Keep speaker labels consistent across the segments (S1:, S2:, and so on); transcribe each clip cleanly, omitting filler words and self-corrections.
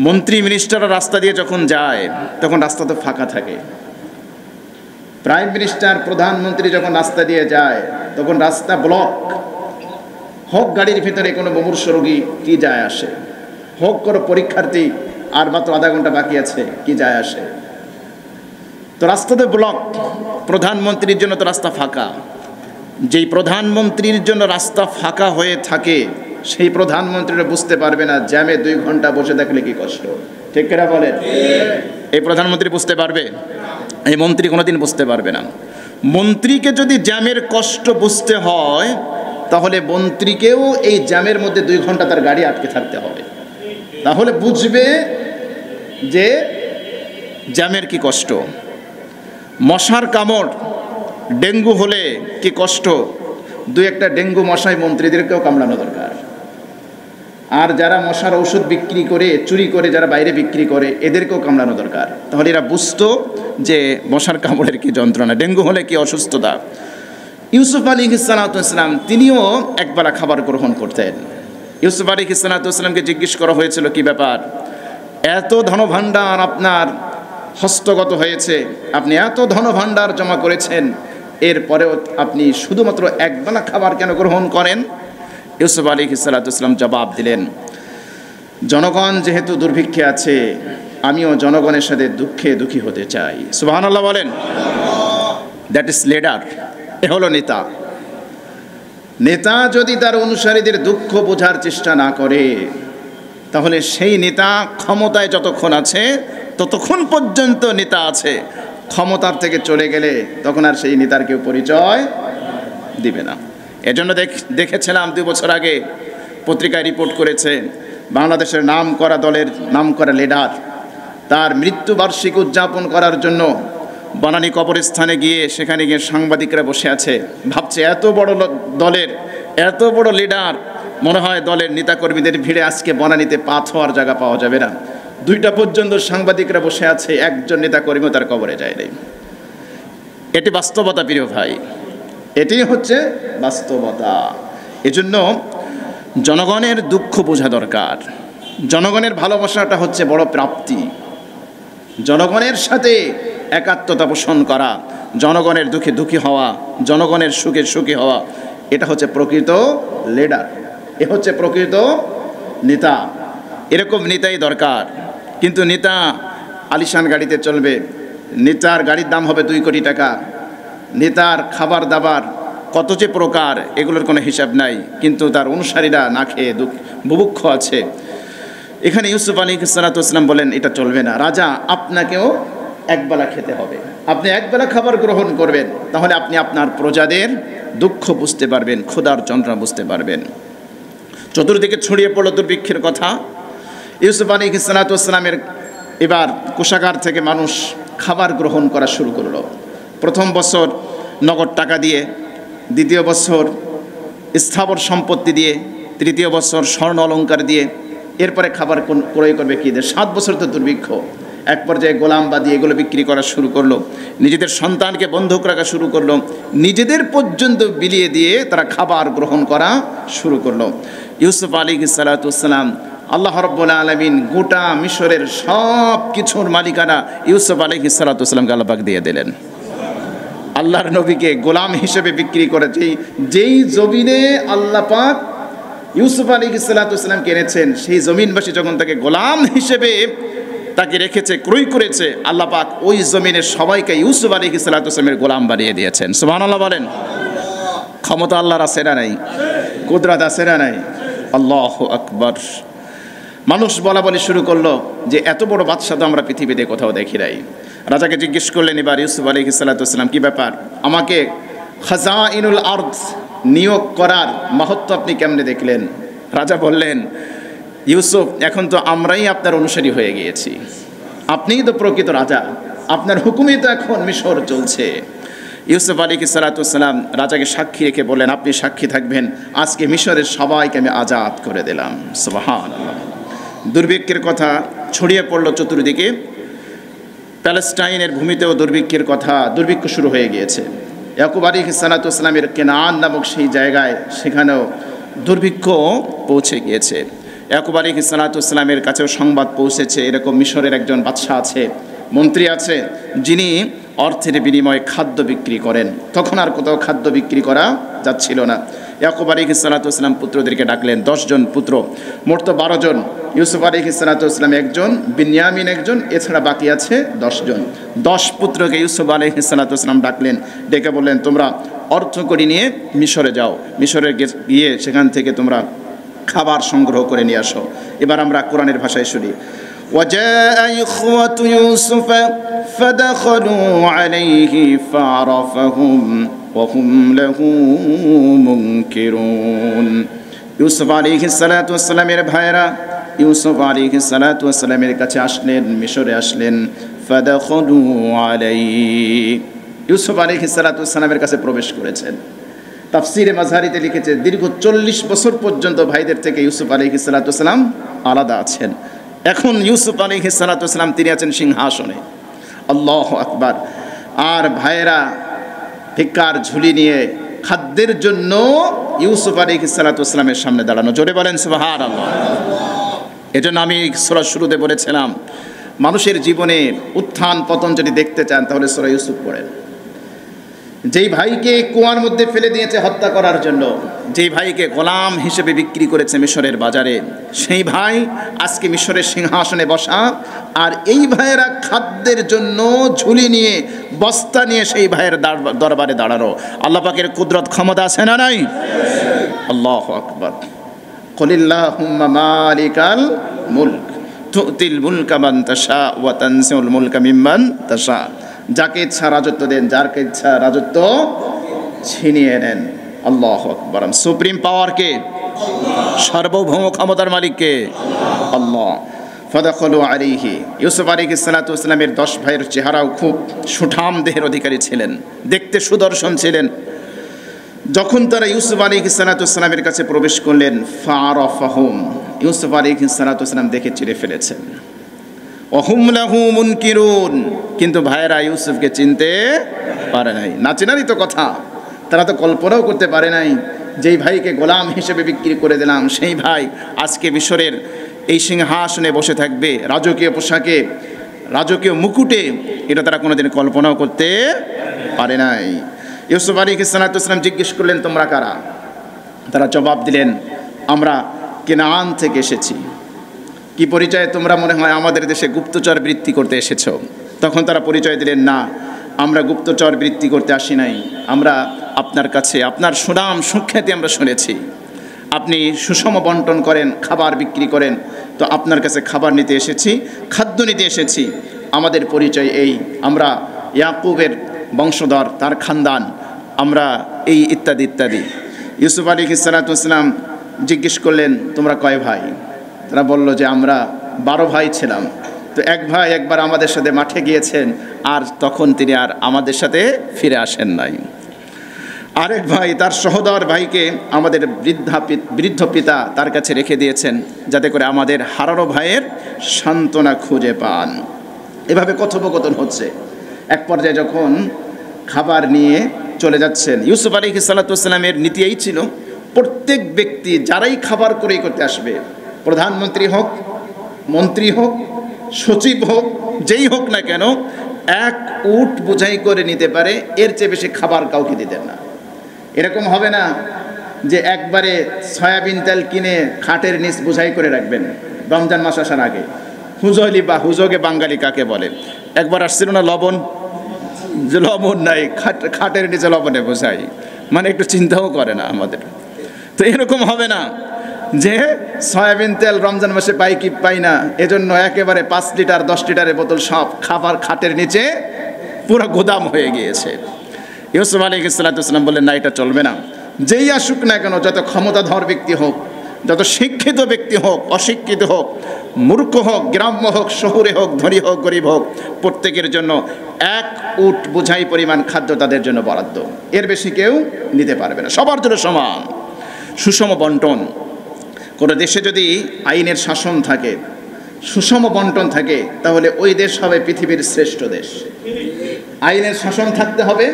S1: মন্ত্রী মিনিস্টাররা রাস্তা দিয়ে যখন যায় তখন রাস্তা তো ফাঁকা থাকে। প্রাইম মিনিস্টার প্রধানমন্ত্রী যখন রাস্তা দিয়ে যায় তখন রাস্তা ব্লক হোক, গাড়ির ভিতরে কোনো মুমূর্ষ রোগী কি যায় আসে, হোক কোনো পরীক্ষার্থী আর মাত্র আধা ঘন্টা বাকি আছে কি যায় আসে, তো রাস্তাতে ব্লক। প্রধানমন্ত্রীর জন্য তো রাস্তা ফাঁকা। যেই প্রধানমন্ত্রীর জন্য রাস্তা ফাঁকা হয়ে থাকে সেই প্রধানমন্ত্রীরা বুঝতে পারবে না জ্যামে 2 ঘন্টা বসে থাকলে কি কষ্ট, ঠিক কিনা বলেন? এই প্রধানমন্ত্রী বুঝতে পারবে? এই মন্ত্রী কোনোদিন বুঝতে পারবে না। মন্ত্রীকে যদি জ্যামের কষ্ট বুঝতে হয় তাহলে মন্ত্রীকেও এই জ্যামের মধ্যে 2 ঘন্টা তার গাড়ি আটকে থাকতে হবে, তাহলে বুঝবে যে জ্যামের কি কষ্ট। মশার কামড়, ডেঙ্গু হলে কি কষ্ট, 2-1টা ডেঙ্গু মশাই মন্ত্রীদেরকেও কামড়ানো দরকার। আর যারা মশার ঔষধ বিক্রি করে, চুরি করে যারা বাইরে বিক্রি করে, এদেরকেও কামড়ানো দরকার। তাহলে এরা বুঝতো যে মশার কামড়ের কি যন্ত্রণা, ডেঙ্গু হলে কি অসুস্থতা। ইউসুফ আলাইহিস সালাম তিনিও একবেলা খাবার গ্রহণ করতেন। ইউসুফ আলাইহিস সালামকে জিজ্ঞেস করা হয়েছিল, কি ব্যাপার, এত ধনভাণ্ডার আপনার হস্তগত হয়েছে, আপনি এত ধনভাণ্ডার জমা করেছেন, এরপরেও আপনি শুধুমাত্র একবেলা খাবার কেন গ্রহণ করেন? ইউসুফ আলাইহিস সালাম জবাব দিলেন, জনগণ যেহেতু দুর্ভিক্ষে আছে, আমিও জনগণের সাথে দুঃখে দুঃখী হতে চাই। সুবহানাল্লাহ বলেন। That is leader. এ হলো নেতা। নেতা যদি তার অনুসারীদের দুঃখ বোঝার চেষ্টা না করে তাহলে সেই নেতা ক্ষমতায় যতক্ষণ আছে ততক্ষণ পর্যন্ত নেতা আছে। ক্ষমতার থেকে চলে গেলে তখন আর সেই নেতার কেউ পরিচয় দিবে না। এজন্য দেখেছিলাম 2 বছর আগে পত্রিকায় রিপোর্ট করেছে, বাংলাদেশের নামকরা দলের নামকরা লিডার তার মৃত্যুবার্ষিকী উদযাপন করার জন্য বনানী কবরস্থানে গিয়ে সেখানে গিয়ে সাংবাদিকরা বসে আছে, ভাবছে এত বড় দলের এত বড় লিডার, মনে হয় দলের নেতাকর্মীদের ভিড়ে আজকে বনানীতে পা ছোঁয়ার জায়গা পাওয়া যাবে না। 2টা পর্যন্ত সাংবাদিকরা বসে আছে, একজন নেতাকর্মীও তার কবরে যায়নি। এটি বাস্তবতা প্রিয় ভাই, এটি হচ্ছে বাস্তবতা। এজন্য জনগণের দুঃখ বোঝা দরকার। জনগণের ভালোবাসাটা হচ্ছে বড় প্রাপ্তি। জনগণের সাথে একাত্মতা পোষণ করা, জনগণের দুঃখে দুঃখী হওয়া, জনগণের সুখে সুখী হওয়া, এটা হচ্ছে প্রকৃত লিডার, এ হচ্ছে প্রকৃত নেতা। এরকম নেতাই দরকার। কিন্তু নেতা আলিশান গাড়িতে চলবে, নেতার গাড়ির দাম হবে 2 কোটি টাকা, নেতার খাবার দাবার কত যে প্রকার, এগুলোর কোনো হিসাব নাই, কিন্তু তার অনুসারীরা না খেয়ে বুভুক্ষ আছে। এখানে ইউসুফ আলাইহিস সালাম বলেন এটা চলবে না, রাজা আপনাকেও একবেলা খেতে হবে, আপনি একবেলা খাবার গ্রহণ করবেন, তাহলে আপনি আপনার প্রজাদের দুঃখ বুঝতে পারবেন, ক্ষুধার যন্ত্রণা বুঝতে পারবেন। চতুর্দিকে ছড়িয়ে পড়ল দুর্ভিক্ষের কথা। ইউসুফ আলাইহিস সালামের এবার কোষাগার থেকে মানুষ খাবার গ্রহণ করা শুরু করলো। প্রথম বছর নগদ টাকা দিয়ে, দ্বিতীয় বছর স্থাবর সম্পত্তি দিয়ে, তৃতীয় বছর স্বর্ণ অলংকার দিয়ে, এরপরে খাবার ক্রয় করবে কি দিয়ে। 7 বছর তো দুর্ভিক্ষ। এক পর্যায়ে গোলামবাদী এগুলো বিক্রি করা শুরু করলো, নিজেদের সন্তানকে বন্ধক রাখা শুরু করলো, নিজেদের পর্যন্ত বিলিয়ে দিয়ে তারা খাবার গ্রহণ করা শুরু করলো। ইউসুফ আলাইহিস সালাম, আল্লাহ রাব্বুল আলামিন গোটা মিশরের সব কিছুর মালিকানা ইউসুফ আলাইহিস সালামকে আল্লাহ পাক দিয়ে দিলেন। আল্লাহর নবীকে গোলাম হিসেবে বিক্রি করে যেই জমিনে আল্লাহ পাক ইউসুফ আলাইহিস সালামকে এনেছেন, সেই জমিনবাসী যখন তাকে গোলাম হিসেবে তাকে রেখেছে, ক্রয় করেছে, আল্লাহ পাক ওই জমিনের সবাইকে ইউসুফ আলাইহিস সালামের গোলাম বানিয়ে দিয়েছেন। সুবহানাল্লাহ বলেন। ক্ষমতা আল্লাহর আছে না নাই? কুদরত আছে না নাই? আল্লাহু আকবার। মানুষ বলা বলি শুরু করলো যে এত বড় বাদশা তো আমরা পৃথিবীতে কোথাও দেখি নাই। রাজাকে জিজ্ঞেস করলেন এবার ইউসুফ আলাইহিস সালাম, কি ব্যাপার, আমাকে খাজাইনুল আরদ নিয়োগ করার মাহাত্ম্য আপনি কেমনে দেখলেন? রাজা বললেন, ইউসুফ, এখন তো আমরাই আপনার অনুসারী হয়ে গিয়েছি, আপনিই তো প্রকৃত রাজা, আপনার হুকুমই তো এখন মিশর চলছে। ইউসুফ আলাইহিস সালাম রাজাকে সাক্ষী রেখে বললেন, আপনি সাক্ষী থাকবেন, আজকে মিশরের সবাইকে আমি আজাদ করে দিলাম। সুবহানাল্লাহ। দুর্ভিক্ষের কথা ছড়িয়ে পড়ল চতুর্দিকে। প্যালেস্টাইনের ভূমিতেও দুর্ভিক্ষের কথা, দুর্ভিক্ষ শুরু হয়ে গিয়েছে। ইয়াকুব আলাইহিস সালামের কেনান নামক সেই জায়গায়, সেখানেও দুর্ভিক্ষ পৌঁছে গিয়েছে। ইয়াকুব আলাইহিস সালাতু ওয়াস সালামের কাছেও সংবাদ পৌঁছেছে এরকম মিশরের একজন বাদশা আছে, মন্ত্রী আছে, যিনি অর্থের বিনিময়ে খাদ্য বিক্রি করেন। তখন আর কোথাও খাদ্য বিক্রি করা যাচ্ছিল না। ইয়াকুব আলাইহিস সালাতু ওয়াস সালাম পুত্রদেরকে ডাকলেন, 10 জন পুত্র, মোট তো 12 জন। ইউসুফ আলাইহিস সালাতু ওয়াস সালাম একজন, বিনয়ামিন একজন, এছাড়া বাকি আছে 10 জন। 10 পুত্রকে ইউসুফ আলাইহিস সালাতু ওয়াস সালাম ডাকলেন, ডেকে বললেন, তোমরা অর্থ করি নিয়ে মিশরে যাও, মিশরে গিয়ে সেখান থেকে তোমরা খাবার সংগ্রহ করে নিয়ে আসো। এবার আমরা কোরআনের ভাষায় শুনি। وجاء إخوة يوسف فدخلوا عليه فعرفهم وهم له منكرون। ইউসুফ আলাইহিস সালাতু ওয়াস সালামের ভাইরা ইউসুফ আলাইহিস সালাতু ওয়াস সালামের কাছে আসলেন, মিশরে আসলেন। ফাদাখলু আলাইহি, ইউসুফ আলাইহিস সালাতু ওয়াস সালামের কাছে প্রবেশ করেছেন। তাফসিরে মাযহারিতে লিখেছে দীর্ঘ 40 বছর পর্যন্ত ভাইদের থেকে ইউসুফ আলাইহিস সালাতু ওয়াস সালাম আলাদা আছেন। এখন ইউসুফ আলাইহিস সালাতু ওয়াস সালাম তিনি আছেন সিংহাসনে। আল্লাহু আকবার। আর ভাইয়েরা ভিক্ষার ঝুলি নিয়ে খাদ্যের জন্য ইউসুফ আলাইহিস সালাতু ওয়াস সালামের সামনে দাঁড়ানো। জোরে বলেন সুবহানাল্লাহ। এজন্য আমি সূরা শুরুতে বলেছিলাম, মানুষের জীবনের উত্থান পতন যদি দেখতে চান তাহলে সূরা ইউসুফ পড়েন। যেই ভাইকে কুয়ার মধ্যে ফেলে দিয়েছে হত্যা করার জন্য, যেই ভাইকে গোলাম হিসেবে বিক্রি করেছে মিশরের বাজারে, সেই ভাই আজকে মিশরের সিংহাসনে বসা। আর এই ভাইয়েরা খাদ্যের জন্য ঝুলি নিয়ে, বস্তা নিয়ে সেই ভাইয়ের দরবারে দাঁড়ানো। আল্লাহ পাকের কুদরত ক্ষমতা আছে না নাই? আল্লাহু আকবার। কুলিল্লাহুম্মা মালিকাল মুলক তুতিল মুলকা মান তাশা ওয়া তানজিউল মুলকা মিম্মান তাশা। যাকে ইচ্ছা রাজত্ব দেন, যারকে ইচ্ছা রাজত্ব ছিনিয়ে নেন। আল্লাহু আকবার। সুপ্রিম পাওয়ার কে? সার্বভৌম ক্ষমতার মালিক কে? আল্লাহ। ফাদাখলু আলাইহি, ইউসুফ আলাইহিস সালাতু ওয়াস সালামের 10 ভাইয়ের চেহারাও খুব সুঠাম দেহের অধিকারী ছিলেন, দেখতে সুদর্শন ছিলেন। যখন তারা ইউসুফ আলাইহিস সালাতু ওয়াস সালামের কাছে প্রবেশ করলেন, ফারাফাহুম, ইউসুফ আলাইহিস সালাতু ওয়াস সালাম দেখে চিনে ফেলেছেন। ওহুম লাহু মুনকিরুন, কিন্তু ভাইয়েরা ইউসুফকে চিনতে পারে নাই। না চেনারই তো কথা, তারা তো কল্পনাও করতে পারে নাই যেই ভাইকে গোলাম হিসেবে বিক্রি করে দিলাম, সেই ভাই আজকে মিশরের এই সিংহাসনে বসে থাকবে রাজকীয় পোশাকে, রাজকীয় মুকুটে। এটা তারা কোনোদিন কল্পনাও করতে পারে নাই। ইউসুফ আলাইহিস সালাতু ওয়াস সালাম জিজ্ঞেস করলেন, তোমরা কারা? তারা জবাব দিলেন, আমরা কেনান থেকে এসেছি। কি পরিচয়? তোমরা মনে হয় আমাদের দেশে গুপ্তচর বৃত্তি করতে এসেছো। তখন তারা পরিচয় দিলেন, না, আমরা গুপ্তচর বৃত্তি করতে আসি নাই। আমরা আপনার কাছে আপনার সুনাম সুখ্যাতি আমরা শুনেছি, আপনি সুষম বন্টন করেন, খাবার বিক্রি করেন, তো আপনার কাছে খাবার নিতে এসেছি, খাদ্য নিতে এসেছি। আমাদের পরিচয় এই, আমরা ইয়াকুবের বংশধর, তার খানদান, আমরা এই ইত্যাদি ইত্যাদি। ইউসুফ আলাইহিস সালাতু ওয়াস সালাম জিজ্ঞেস করলেন, তোমরা কয় ভাই? তারা বলল যে আমরা 12 ভাই ছিলাম। তো এক ভাই একবার আমাদের সাথে মাঠে গিয়েছেন, আর তখন তিনি আর আমাদের সাথে ফিরে আসেন নাই। আরেক ভাই তার সহোদর ভাইকে আমাদের বৃদ্ধ পিতা তার কাছে রেখে দিয়েছেন, যাতে করে আমাদের হারানো ভাইয়ের সান্ত্বনা খুঁজে পান। এভাবে কথোপকথন হচ্ছে। এক পর্যায়ে যখন খাবার নিয়ে চলে যাচ্ছেন, ইউসুফ আলাইহিস সালাতু ওয়াস সালামের নীতি এই ছিল, প্রত্যেক ব্যক্তি যারাই খাবার ক্রয় করতে আসবে, প্রধানমন্ত্রী হোক, মন্ত্রী হোক, সচিব হোক, যেই হোক না কেন, 1 উট বোঝাই করে নিতে পারে, এর চেয়ে বেশি খাবার কাউকে দিতেন না। এরকম হবে না যে একবারে সয়াবিন তেল কিনে খাটের নিচ বোঝাই করে রাখবেন রমজান মাস আসার আগে। হুজলি বা হুজগে বাঙালি কাকে বলে? একবার আসছিল না লবণ, যে লবণ নাই, খাটের নিচে লবণে বোঝাই, মানে একটু চিন্তাও করে না আমাদের। তো এরকম হবে না যে সয়াবিন তেল রমজান মাসে পাই কি পাই না, এজন্য একেবারে 5 লিটার 10 লিটারের বোতল সব খাবার খাটের নিচে পুরো গোদাম হয়ে গিয়েছে। ইউসুফ আলাইহিস সালাতু ওয়াস সালাম বললেন, না, এটা চলবে না। যেই আসুক না কেন, যত ক্ষমতাধর ব্যক্তি হোক, যত শিক্ষিত ব্যক্তি হোক, অশিক্ষিত হোক, মূর্খ হোক, গ্রাম্য হোক, শহুরে হোক, ধনী হোক, গরিব হোক, প্রত্যেকের জন্য 1 উট বোঝাই পরিমাণ খাদ্য তাদের জন্য বরাদ্দ, এর বেশি কেউ নিতে পারবে না। সবার জন্য সমান, সুষম বন্টন। কোনো দেশে যদি আইনের শাসন থাকে, সুষম বন্টন থাকে, তাহলে ওই দেশ হবে পৃথিবীর শ্রেষ্ঠ দেশ। আইনের শাসন থাকতে হবে,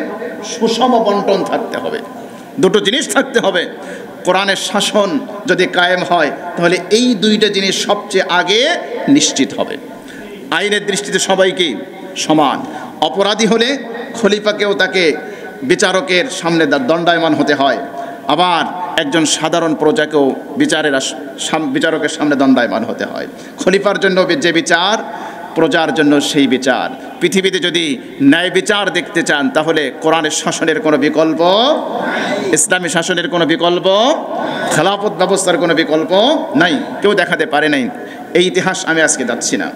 S1: সুষম বন্টন থাকতে হবে, দুটো জিনিস থাকতে হবে। কোরআনের শাসন যদি কায়েম হয় তাহলে এই দুইটা জিনিস সবচেয়ে আগে নিশ্চিত হবে। আইনের দৃষ্টিতে সবাইকে সমান, অপরাধী হলে খলিফাকেও তাকে বিচারকের সামনে দণ্ডায়মান হতে হয়, আবার একজন সাধারণ প্রজাকেও বিচারকের সামনে দণ্ডায়মান হতে হয়। খলিফার জন্য যে বিচার, প্রজার জন্য সেই বিচার। পৃথিবীতে যদি ন্যায় বিচার দেখতে চান তাহলে কোরআনের শাসনের কোনো বিকল্প, ইসলামী শাসনের কোনো বিকল্প, খেলাফত ব্যবস্থার কোনো বিকল্প নাই, কেউ দেখাতে পারে নাই। এই ইতিহাস আমি আজকে যাচ্ছি না।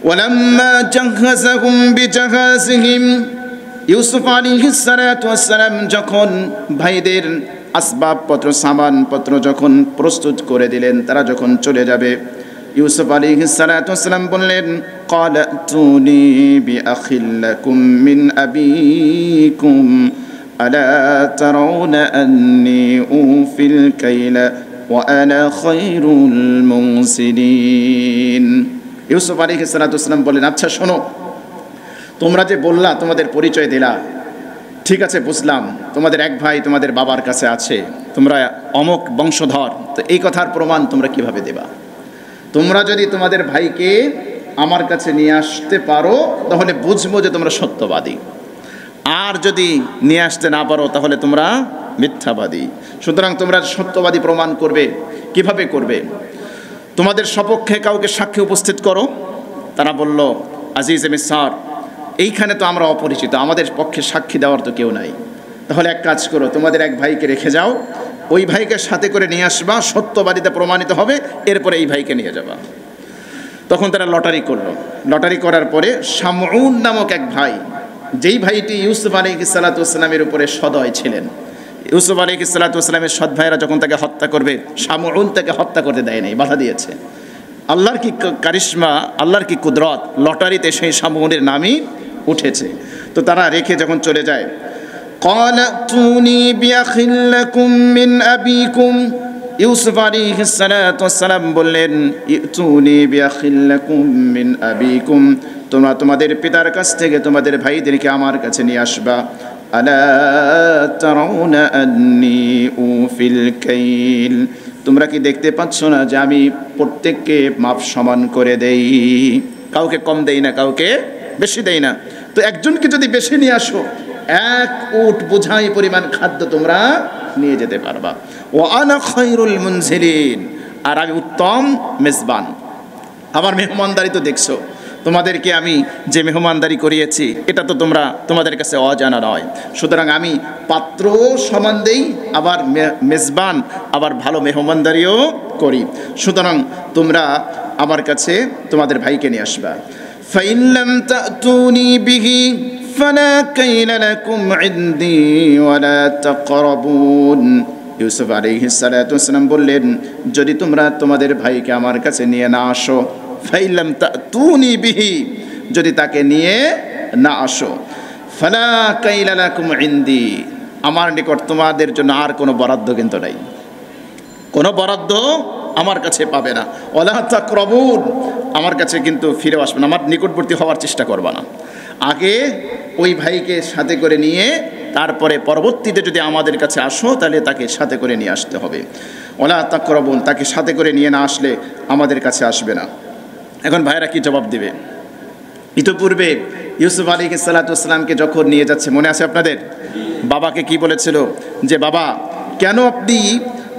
S1: ওয়ালাম্মা জাহ্হাযাহুম বিজাহাযিহিম, ইউসুফ আলাইহিস সালাতু ওয়াস সালাম যখন ভাইদের আসবাবপত্র সামানপত্র যখন প্রস্তুত করে দিলেন, তারা যখন চলে যাবে, ইউসুফ আলাইহিস সালাতু ওয়াস সালাম বললেন, ক্বালা তুনি বিআখিল লাকুম মিন আবিকুম আলা তারাউনা আন্নী উফিল কাইলা ওয়া আনা খায়রুল মুহসিনিন। ইউসুফ আলাইহিস সালাতু ওয়াস সালাম বললেন, আচ্ছা শোনো, তোমরা যে বললা, তোমাদের পরিচয় দিলা, ঠিক আছে বুঝলাম, তোমাদের এক ভাই তোমাদের বাবার কাছে আছে, তোমরা অমুক বংশধর, তো এই কথার প্রমাণ তোমরা কিভাবে দেবা? তোমরা যদি তোমাদের ভাইকে আমার কাছে নিয়ে আসতে পারো তাহলে বুঝবো যে তোমরা সত্যবাদী, আর যদি নিয়ে আসতে না পারো তাহলে তোমরা মিথ্যাবাদী। সুতরাং তোমরা সত্যবাদী প্রমাণ করবে, কিভাবে করবে? তোমাদের সপক্ষে কাউকে সাক্ষী উপস্থিত করো। তারা বলল, আজিজে মিসর, এইখানে তো আমরা অপরিচিত, আমাদের পক্ষে সাক্ষী দেওয়ার তো কেউ নাই। তাহলে এক কাজ করো, তোমাদের এক ভাইকে রেখে যাও, ওই ভাইকে সাথে করে নিয়ে আসবা, সত্যবাদীতে প্রমাণিত হবে, এরপরে এই ভাইকে নিয়ে যাবা। তখন তারা লটারি করলো। লটারি করার পরে শামউন নামক এক ভাই, যেই ভাইটি ইউসুফ আলাইহিস সালাতু ওয়াস সালামের উপরে সদয় ছিলেন, ইউসুফ আলাইহিস সালাতু ওয়াস সালামের সৎ ভাইরা যখন তাকে হত্যা করবে, শামউন তাকে হত্যা করতে দেয় নাই, বাধা দিয়েছে। আল্লাহর কি কারিশমা, আল্লাহর কি কুদরত, লটারিতে সেই শামউনের নামই উঠেছে। তো তারা রেখে যখন চলে যায়, ক্বালা তুনি বিআখিল লাকুম মিন আবিকুম, ইউসুফ আলাইহিস সালাতু ওয়াস সালাম বললেন, ইতুনি বিআখিল লাকুম মিন আবিকুম, তোমরা তোমাদের পিতার কাছ থেকে তোমাদের ভাইদেরকে আমার কাছে নিয়ে আসবা। আলা তারাউনা আন্নী উফিল কাইল, তোমরা কি দেখতে পাচ্ছ না যে আমি প্রত্যেককে মাপ সমান করে দেই, কাউকে কম দেই না, কাউকে বেশি দেই না। তো একজনকে যদি বেশি নিয়ে আসো, এক উট বোঝাই পরিমাণ খাদ্য তোমরা নিয়ে যেতে পারবা। ওয়া আনা খায়রুল মুনজিলিন, আর আমি উত্তম মেজবান। আমার মেহমানদারি তো দেখছো, তোমাদেরকে আমি যে মেহমানদারি করিয়েছি এটা তো তোমাদের কাছে অজানা নয়। সুতরাং আমি পাত্র সমান দেই, আবার মেজবান, আবার ভালো মেহমানদারিও করি। সুতরাং তোমরা আমার কাছে তোমাদের ভাইকে নিয়ে আসবা। فإن لم تأتوني به فلا كيل لكم عندي ولا تقربون। ইউসুফ আলাইহিস সালাতু ওয়াস সালাম বললেন, যদি তোমরা তোমাদের ভাইকে আমার কাছে নিয়ে না আসো, فإن لم تأتوني به, যদি তাকে নিয়ে না আসো, فلا كيل لكم عندي, আমার নিকট তোমাদের জন্য আর কোনো বরাদ্দ কিন্তু নাই, কোনো বরাদ্দ আমার কাছে পাবে না। ওয়ালা তাকরাবুন, আমার কাছে কিন্তু ফিরে আসবে না, আমার নিকটবর্তী হওয়ার চেষ্টা করবে না। আগে ওই ভাইকে সাথে করে নিয়ে তারপরে পরবর্তীতে যদি আমাদের কাছে আসো তাহলে তাকে সাথে করে নিয়ে আসতে হবে। ওয়ালা তাকরাবুন, তাকে সাথে করে নিয়ে না আসলে আমাদের কাছে আসবে না। এখন ভাইরা কি জবাব দিবে? ইতিপূর্বে ইউসুফ আলাইহিস সালাতু ওয়াস সালামকে যখন নিয়ে যাচ্ছে, মনে আছে আপনাদের? বাবাকে কি বলেছিল যে, বাবা কেন আপনি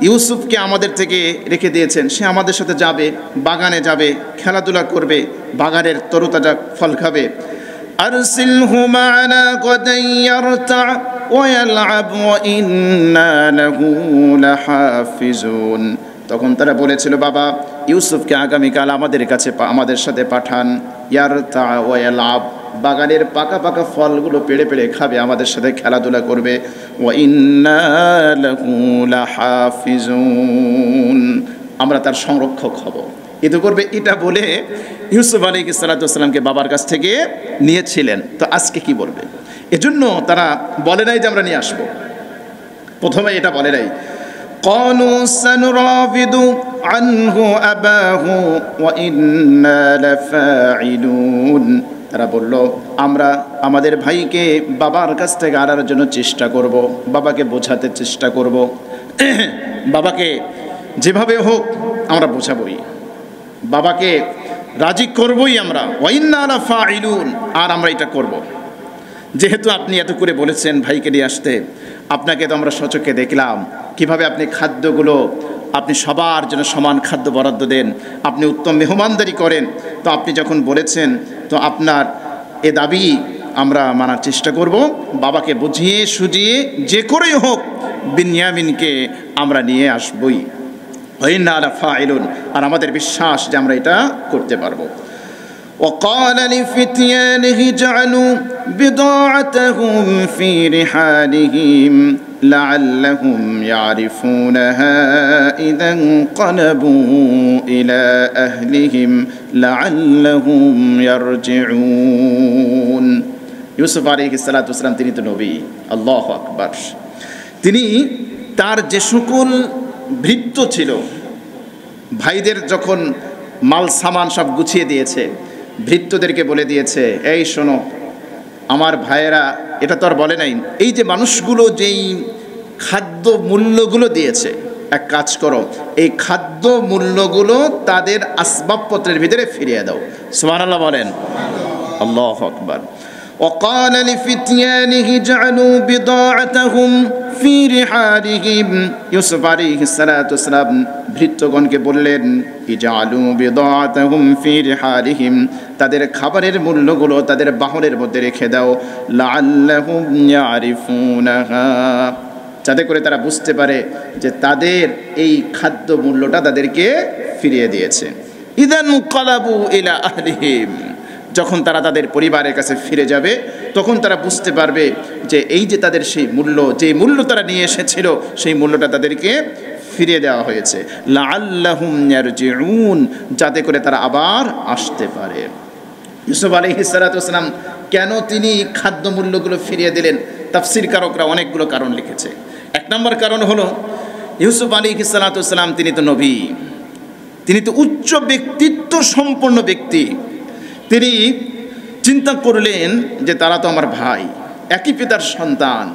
S1: ইউসুফকে আমাদের থেকে রেখে দিয়েছেন? সে আমাদের সাথে যাবে, বাগানে যাবে, খেলাধুলা করবে, বাগানের তরুতাজা ফল খাবে। আরসিলহু মা'ানা গাদান ইয়ারতা ওয়া ইয়ালআব ওয়া ইন্না লাহু লাহাফিজুন। তখন তারা বলেছিল, বাবা ইউসুফকে আগামীকাল আমাদের সাথে পাঠান। ইয়ারতা ওয়া ইয়ালআব, বাগানের পাকা পাকা ফলগুলো পেড়ে পেড়ে খাবে, আমাদের সাথে খেলাধুলা করবে। ওয়া ইন্না লাহু লাহাফিজুন, আমরা তার সংরক্ষক হব। এতে করবে, এটা বলে ইউসুফ আলাইহিস সালাতু ওয়াস সালামকে বাবার কাছ থেকে নিয়েছিলেন। তো আজকে কি বলবে? এজন্য তারা বলে নাই যে আমরা নিয়ে আসবো, প্রথমে এটা বলে নাই। ক্বালু সানুরাবিদু আনহু আবাহু ওয়া ইন্না লাফাইলুন, তারা বলল আমরা আমাদের ভাইকে বাবার কাছ থেকে আনার জন্য চেষ্টা করব, বাবাকে বোঝাতে চেষ্টা করব। বাবাকে যেভাবে হোক আমরা বোঝাবই, বাবাকে রাজি করবই আমরা, ওয়াইন্না লা ফাইলুন, আর আমরা এটা করব। যেহেতু আপনি এত করে বলেছেন ভাইকে নিয়ে আসতে, আপনাকে তো আমরা সচক্ষে দেখলাম কিভাবে আপনি খাদ্যগুলো আপনি সবার জন্য সমান খাদ্য বরাদ্দ দেন, আপনি উত্তম মেহমানদারি করেন। তো আপনি যখন বলেছেন, তো আপনার এ দাবি আমরা মানার চেষ্টা করব। বাবাকে বুঝিয়ে সুজিয়ে যে করেই হোক বিনয়ামিনকে আমরা নিয়ে আসবই। ওয়াইন্না লা ফাইলুন, আর আমাদের বিশ্বাস যে আমরা এটা করতে পারবো। وقال لفتيانه اجعلوا بضاعتهم في رحالهم لعلهم يعرفونها إذا انقلبوا إلى أهلهم لعلهم يرجعون। ইউসুফ আলাইহিস সালাতু ওয়াস সালাম তিনি তো নবী, আল্লাহু আকবার। তিনি তার যে সকল ভৃত্য ছিল, ভাইদের যখন মাল সামান সব গুছিয়ে দিয়েছে, ভৃত্যদেরকে বলে দিয়েছে, এই শোনো আমার ভাইয়েরা, এটা তো আর বলে নাই, এই যে মানুষগুলো যেই খাদ্য মূল্যগুলো দিয়েছে, এক কাজ করো, এই খাদ্য মূল্যগুলো তাদের আসবাবপত্রের ভিতরে ফিরিয়ে দাও। সুবহানাল্লাহ বলেন, আল্লাহু আকবার। وقال لفتيانه اجعلوا بضاعتهم في رحالهم। ইউসুফ আলাইহিস সালাতু ওয়াস সালাম ভৃত্যগণকে বললেন, ইজআলু বিদাআতাহুম ফি রিহালিহিম, তাদের খাবারের মূল্যগুলো তাদের বাহনের মধ্যে রেখে দাও, লাআল্লাহুম ইয়ারিফুনাহা, যাতে করে তারা বুঝতে পারে যে তাদের এই খাদ্য মূল্যটা তাদেরকে ফিরিয়ে দিয়েছে। ইদান ক্বালাবু ইলা আহলিহিম, যখন তারা তাদের পরিবারের কাছে ফিরে যাবে তখন তারা বুঝতে পারবে যে এই যে তাদের সেই মূল্য, যে মূল্য তারা নিয়ে এসেছিল, সেই মূল্যটা তাদেরকে ফিরিয়ে দেওয়া হয়েছে। লাআল্লাহুম ইয়ারজিউন, যাতে করে তারা আবার আসতে পারে। ইউসুফ আলাইহিস সালাতু ওয়াস সালাম কেন তিনি খাদ্য মূল্যগুলো ফিরিয়ে দিলেন? তাফসীর কারকরা অনেকগুলো কারণ লিখেছে। এক নম্বর কারণ হলো, ইউসুফ আলাইহিস সালাতু ওয়াস সালাম তিনি তো নবী, তিনি তো উচ্চ ব্যক্তিত্ব সম্পন্ন ব্যক্তি। তিনি চিন্তা করলেন যে তারা তো আমার ভাই, একই পিতার সন্তান,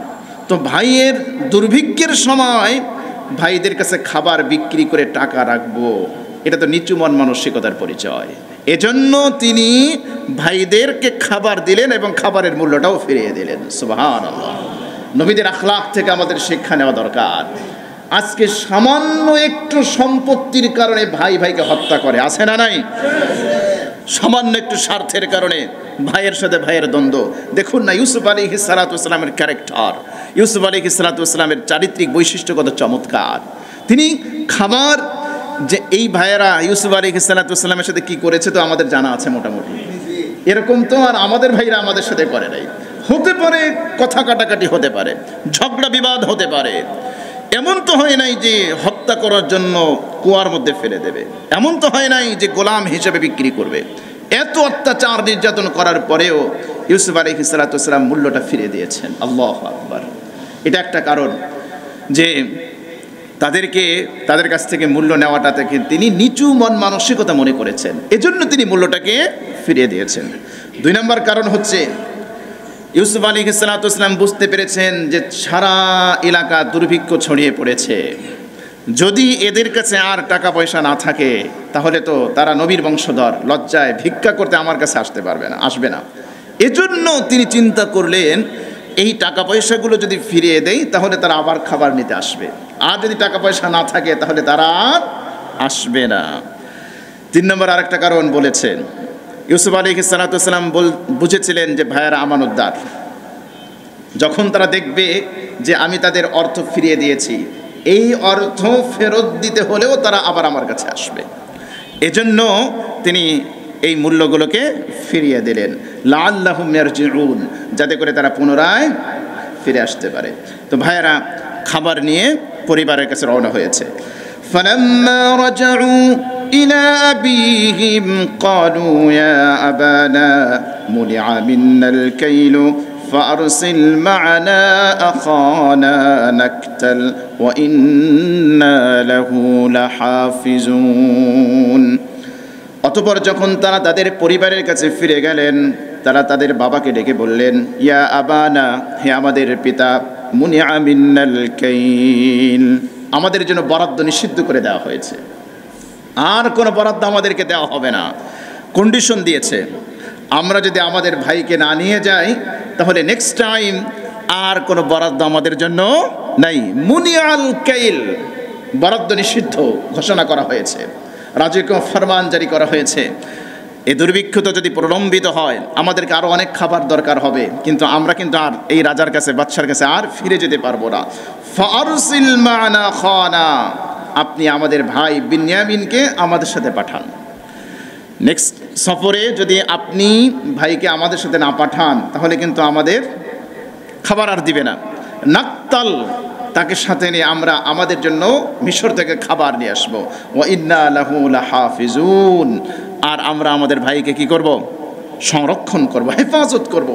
S1: তো ভাইয়ের দুর্ভিক্ষের সময় ভাইদের কাছে খাবার বিক্রি করে টাকা রাখবো, এটা তো নিচু মন মানসিকতার পরিচয়। এজন্য তিনি ভাইদেরকে খাবার দিলেন এবং খাবারের মূল্যটাও ফিরিয়ে দিলেন। সুবহানাল্লাহ। নবীদের আখলাক থেকে আমাদের শিক্ষা নেওয়া দরকার। আজকে সামান্য একটু সম্পত্তির কারণে ভাই ভাইকে হত্যা করে, আছে না নাই? সামান্য একটু স্বার্থের কারণে ভাইয়ের সাথে ভাইয়ের দ্বন্দ্ব। দেখুন না ইউসুফ আলাইহিস সালাতু ওয়াস সালামের ক্যারেক্টার, ইউসুফ আলাইহিস সালাতু ওয়াস সালামের চারিত্রিক বৈশিষ্ট্য কত চমৎকার। তিনি খাবার, যে এই ভাইয়েরা ইউসুফ আলাইহিস সালাতু ওয়াস সালামের সাথে কি করেছে তো আমাদের জানা আছে মোটামুটি। এরকম তো আর আমাদের ভাইরা আমাদের সাথে করে নাই। হতে পারে কথা কাটাকাটি হতে পারে, ঝগড়া বিবাদ হতে পারে, এমন তো হয় নাই যে হত্যা করার জন্য কুয়ার মধ্যে ফেলে দেবে, এমন তো হয় নাই যে গোলাম হিসেবে বিক্রি করবে। এত অত্যাচার নির্যাতন করার পরেও ইউসুফ আলাইহিস সালাতু ওয়াস সালাম মূল্যটা ফিরিয়ে দিয়েছেন। আল্লাহু আকবার। এটা একটা কারণ যে তাদের কাছ থেকে মূল্য নেওয়াটা থেকে তিনি নিচু মন মানসিকতা মনে করেছেন, এজন্য তিনি মূল্যটাকে ফিরিয়ে দিয়েছেন। দুই নম্বর কারণ হচ্ছে, ইউসুফ আলাইহিস সালাতু ওয়াস সালাম বুঝতে পেরেছেন যে সারা এলাকা দুর্ভিক্ষ ছড়িয়ে পড়েছে, যদি এদের কাছে আর টাকা পয়সা না থাকে তাহলে তো তারা নবীর বংশধর, লজ্জায় ভিক্ষা করতে আমার কাছে আসবে না। এজন্য তিনি চিন্তা করলেন এই টাকা পয়সাগুলো যদি ফিরিয়ে দেই তাহলে তারা আবার খাবার নিতে আসবে, আর যদি টাকা পয়সা না থাকে তাহলে তারা আর আসবে না। তিন নম্বর আরেকটা কারণ বলেছেন, ইউসুফ আলাইহিস সালাতু ওয়াস সালাম বুঝেছিলেন যে ভাইয়েরা আমানতদার, যখন তারা দেখবে যে আমি তাদের অর্থ ফিরিয়ে দিয়েছি, এই অর্থ ফেরত দিতে হলেও তারা আবার আমার কাছে আসবে। এজন্য তিনি এই মূল্যগুলোকে ফিরিয়ে দিলেন, লাআল্লাহুম ইয়ারজিউন, যাতে করে তারা পুনরায় ফিরে আসতে পারে। তো ভাইয়েরা খাবার নিয়ে পরিবারের কাছে রওনা হয়েছে। ফালাম্মা রাজাউ ইলা আবিহিম ক্বালু ইয়া আবানা মুনিআ মিন্নাল কাইলু فأرسل معنا أخانا نكتل وإنا له لحافظون। অতঃপর যখন তারা তাদের পরিবারের কাছে ফিরে গেলেন, তারা তাদের বাবাকে ডেকে বললেন, ইয়া আবানা, হে আমাদের পিতা, মুনিআ মিন্নাল কাইল, আমাদের জন্য বরাদ্দ নিষিদ্ধ করে দেওয়া হয়েছে। আর কোনো বরাদ্দ আমাদেরকে দেওয়া হবে না। কন্ডিশন দিয়েছে, আমরা যদি আমাদের ভাইকে না নিয়ে যাই তাহলে নেক্সট টাইম আর কোনো বরাদ্দ আমাদের জন্য নাই। মুনিয়াল কাইল, বরাদ্দ নিষিদ্ধ ঘোষণা করা হয়েছে, রাজকীয় ফরমান জারি করা হয়েছে। এই দুর্ভিক্ষ তো যদি প্রলম্বিত হয় আমাদেরকে আরও অনেক খাবার দরকার হবে, কিন্তু আমরা কিন্তু আর এই রাজার কাছে, বাদশার কাছে আর ফিরে যেতে পারবো না। ফারসিল মানা খানা, আপনি আমাদের ভাই বিনয়ামিনকে আমাদের সাথে পাঠান। নেক্সট সফরে যদি আপনি ভাইকে আমাদের সাথে না পাঠান তাহলে কিন্তু আমাদের খাবার আর দিবে না। নাক্তাল, তাকে সাথে নিয়ে আমরা আমাদের জন্য মিশর থেকে খাবার নিয়ে আসবো। ওয়া ইন্না লাহু লাহাফিজুন, আর আমরা আমাদের ভাইকে কি করব? সংরক্ষণ করব, হেফাজত করব।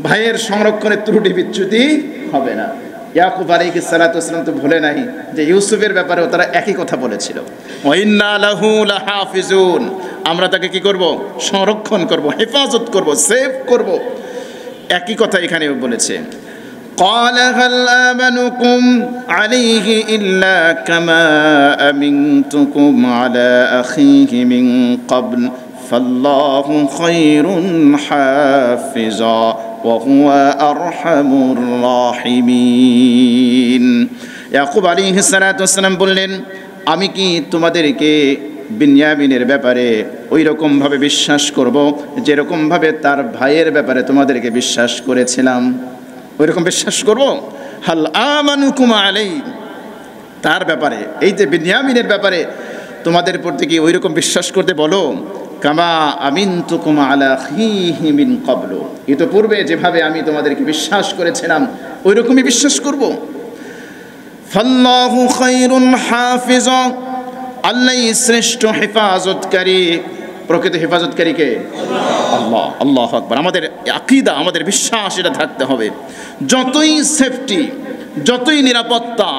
S1: ভাইয়ের সংরক্ষণের ত্রুটি বিচ্যুতি হবে না। ইয়াকুব আলাইহিস সালাতু ওয়াস সালাম তো ভুলে নাই যে ইউসুফের ব্যাপারেও তারা একই কথা বলেছিল, ওয়া ইন্না লাহু লাহাফিজুন, আমরা তাকে কি করব? সংরক্ষণ করব, হেফাজত করব, সেভ করব। একই কথা এখানেও বলেছে। قال هل آمنكم عليه إلا كما أمنتكم على أخيه من قبل فالله خير حافظا وهو أرحم الراحمين। ইয়াকুব আলাইহিস সালাতু ওয়াস সালাম বললেন, আমি কি তোমাদেরকে বিনয়ামিনের ব্যাপারে ওই রকমভাবে বিশ্বাস করব যেরকমভাবে তার ভাইয়ের ব্যাপারে তোমাদেরকে বিশ্বাস করেছিলাম? ওইরকম বিশ্বাস করব? হাল আমানুকুম আলাই, তার ব্যাপারে, এই যে বিনয়ামিনের ব্যাপারে তোমাদের প্রতি কি ওই রকম বিশ্বাস করতে বলো? কামা আমিনতুকুম আলা আখিহি মিন ক্বাবলু, ইতোপূর্বে যেভাবে আমি তোমাদেরকে বিশ্বাস করেছিলাম ওই রকমই বিশ্বাস করব। ফাল্লাহু খায়রুন হাফিজা, আল্লাহই শ্রেষ্ঠ হেফাজতকারী। প্রকৃত হেফাজতকারী কে? আল্লাহ। আল্লাহু আকবার। আমাদের আকীদা, আমাদের বিশ্বাস এটা থাকতে হবে। যতই সেফটি, যতই নিরাপত্তা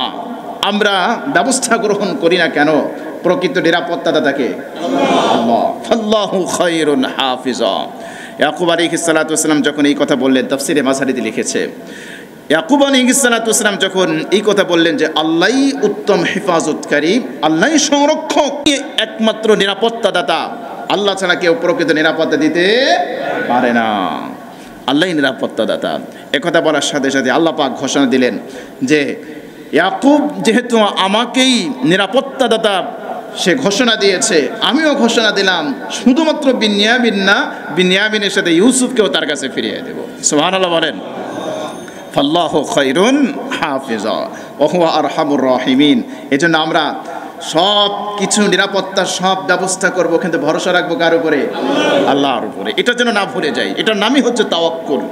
S1: আমরা ব্যবস্থা গ্রহণ করি না কেন, প্রকৃত নিরাপত্তাদাতাকে আল্লাহ। আল্লাহু খায়রুন হাফিজা। ইয়াকুব আলাইহিস সালাতু ওয়াস সালাম যখন এই কথা বললেন, তাফসীরে মাযহারিতে লিখেছে, ইয়াকুব আলাইহিস সালাতু ওয়াস সালাম যখন এই কথা বললেন যে আল্লাহই উত্তম হেফাজতকারী, আল্লাহই সংরক্ষক, একমাত্র নিরাপত্তাদাতা, আল্লাহ ছাড়া কেউ প্রকৃত নিরাপত্তা দিতে পারে না, আল্লাহই নিরাপত্তাদাতা। একথা বলার সাথে সাথে আল্লাহ পাক ঘোষণা দিলেন যে ইয়াকুব যেহেতু আমাকেই নিরাপত্তাদাতা সে ঘোষণা দিয়েছে, আমিও ঘোষণা দিলাম শুধুমাত্র বিনয়ামিন না, বিনয়ামিনের সাথে ইউসুফকেও তার কাছে ফিরিয়ে দেব। সুবহানাল্লাহ বলেন। ফাল্লাহু খায়রুন হাফিজা ওয়া হুয়া আরহামুর রাহিমিন। এজন্য আমরা সব কিছু নিরাপত্তার সব ব্যবস্থা করব, কিন্তু ভরসা রাখবো কার উপরে? আল্লাহর উপরে। এটা যেন না ভুলে যাই। এটার নামই হচ্ছে তাওয়াক্কুল।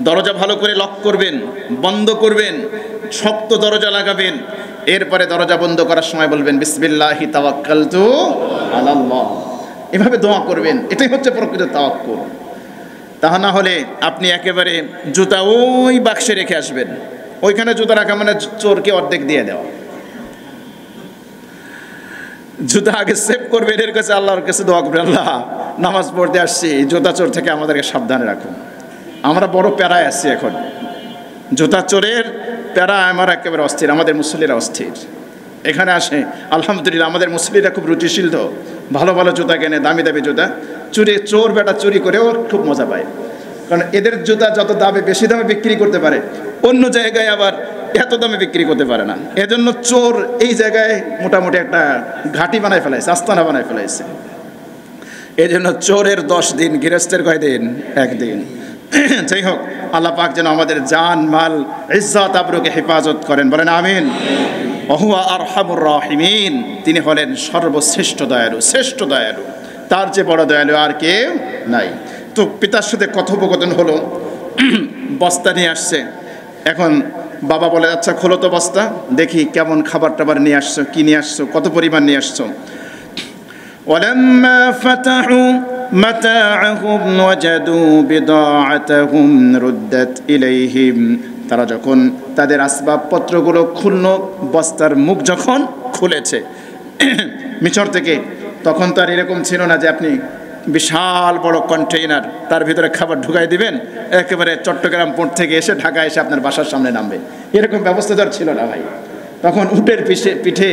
S1: দরজা ভালো করে লক করবেন, বন্ধ করবেন, শক্ত দরজা লাগাবেন, এরপরে দরজা বন্ধ করার সময় বলবেন বিসমিল্লাহি তাওয়াক্কালতু আলাল্লাহ, এভাবে দোয়া করবেন। এটাই হচ্ছে প্রকৃত তাওয়াক্কুল। তা না হলে আপনি একেবারে জুতা ওই বাক্সে রেখে আসবেন, ওইখানে জুতা রাখা মানে চোরকে অর্ধেক দিয়ে দেওয়া। জুতা আগে সেভ করবেন, এর কাছে আল্লাহর কাছে দোয়া করবেন, আল্লাহ নামাজ পড়তে আসছি, জুতা চোর থেকে আমাদেরকে সাবধানে রাখুন। আমরা বড় প্যারায় আসছি এখন, জুতা চোরের প্যারা আমার একেবারে অস্থির, আমাদের মুসল্লিরা অস্থির। এখানে আসে আলহামদুলিল্লাহ আমাদের মুসল্লিরা খুব রুচিশীল, তো ভালো ভালো জুতা কেনে, দামি দামি জুতা। চোর বেটা চুরি করেও খুব মজা পায়, কারণ এদের জুতা যত দামে বেশি দামে বিক্রি করতে পারে, অন্য জায়গায় আবার এত দামে বিক্রি করতে পারে না। এজন্য চোর এই জায়গায় মোটামুটি একটা ঘাঁটি বানায় ফেলাইছে, আস্তানা বানায় ফেলাইছে। এই জন্য চোরের 10 দিন, গৃহস্থের কয় দিন? 1 দিন। যাই হোক, আল্লাহ পাক যেন আমাদের জান মাল ইজ্জত আবরুকে হেফাজত করেন, বলেন আমিন। ওহুয়া আরহামুর রাহিমিন, তিনি হলেন সর্বশ্রেষ্ঠ দয়ালু, শ্রেষ্ঠ দয়ালু, তার যে বড় দয়ালু আর কেউ নাই। তো পিতার সাথে কথোপকথন হলো, বস্তা নিয়ে আসছে। এখন বাবা বলে, আচ্ছা খোলো তো বস্তা, দেখি কেমন খাবার টাবার নিয়ে আসছো, কি নিয়ে আসছো, কত পরিমাণ নিয়ে আসছো। ওয়ালাম্মা ফাতাহু মাতাআহুম ওয়াজাদু বিদাআতাহুম রুদ্দাত ইলাইহিম, তারা যখন তাদের আসবাবপত্রগুলো খুললো, বস্তার মুখ যখন খুলেছে মিশর থেকে, তখন তো আর এরকম ছিল না যে আপনি বিশাল বড় কন্টেইনার তার ভিতরে খাবার ঢুকাই দিবেন, একেবারে চট্টগ্রাম পোর্ট থেকে এসে ঢাকা এসে আপনার বাসার সামনে নামবে, এরকম ব্যবস্থা তো আর ছিল না ভাই। তখন উটের পিঠে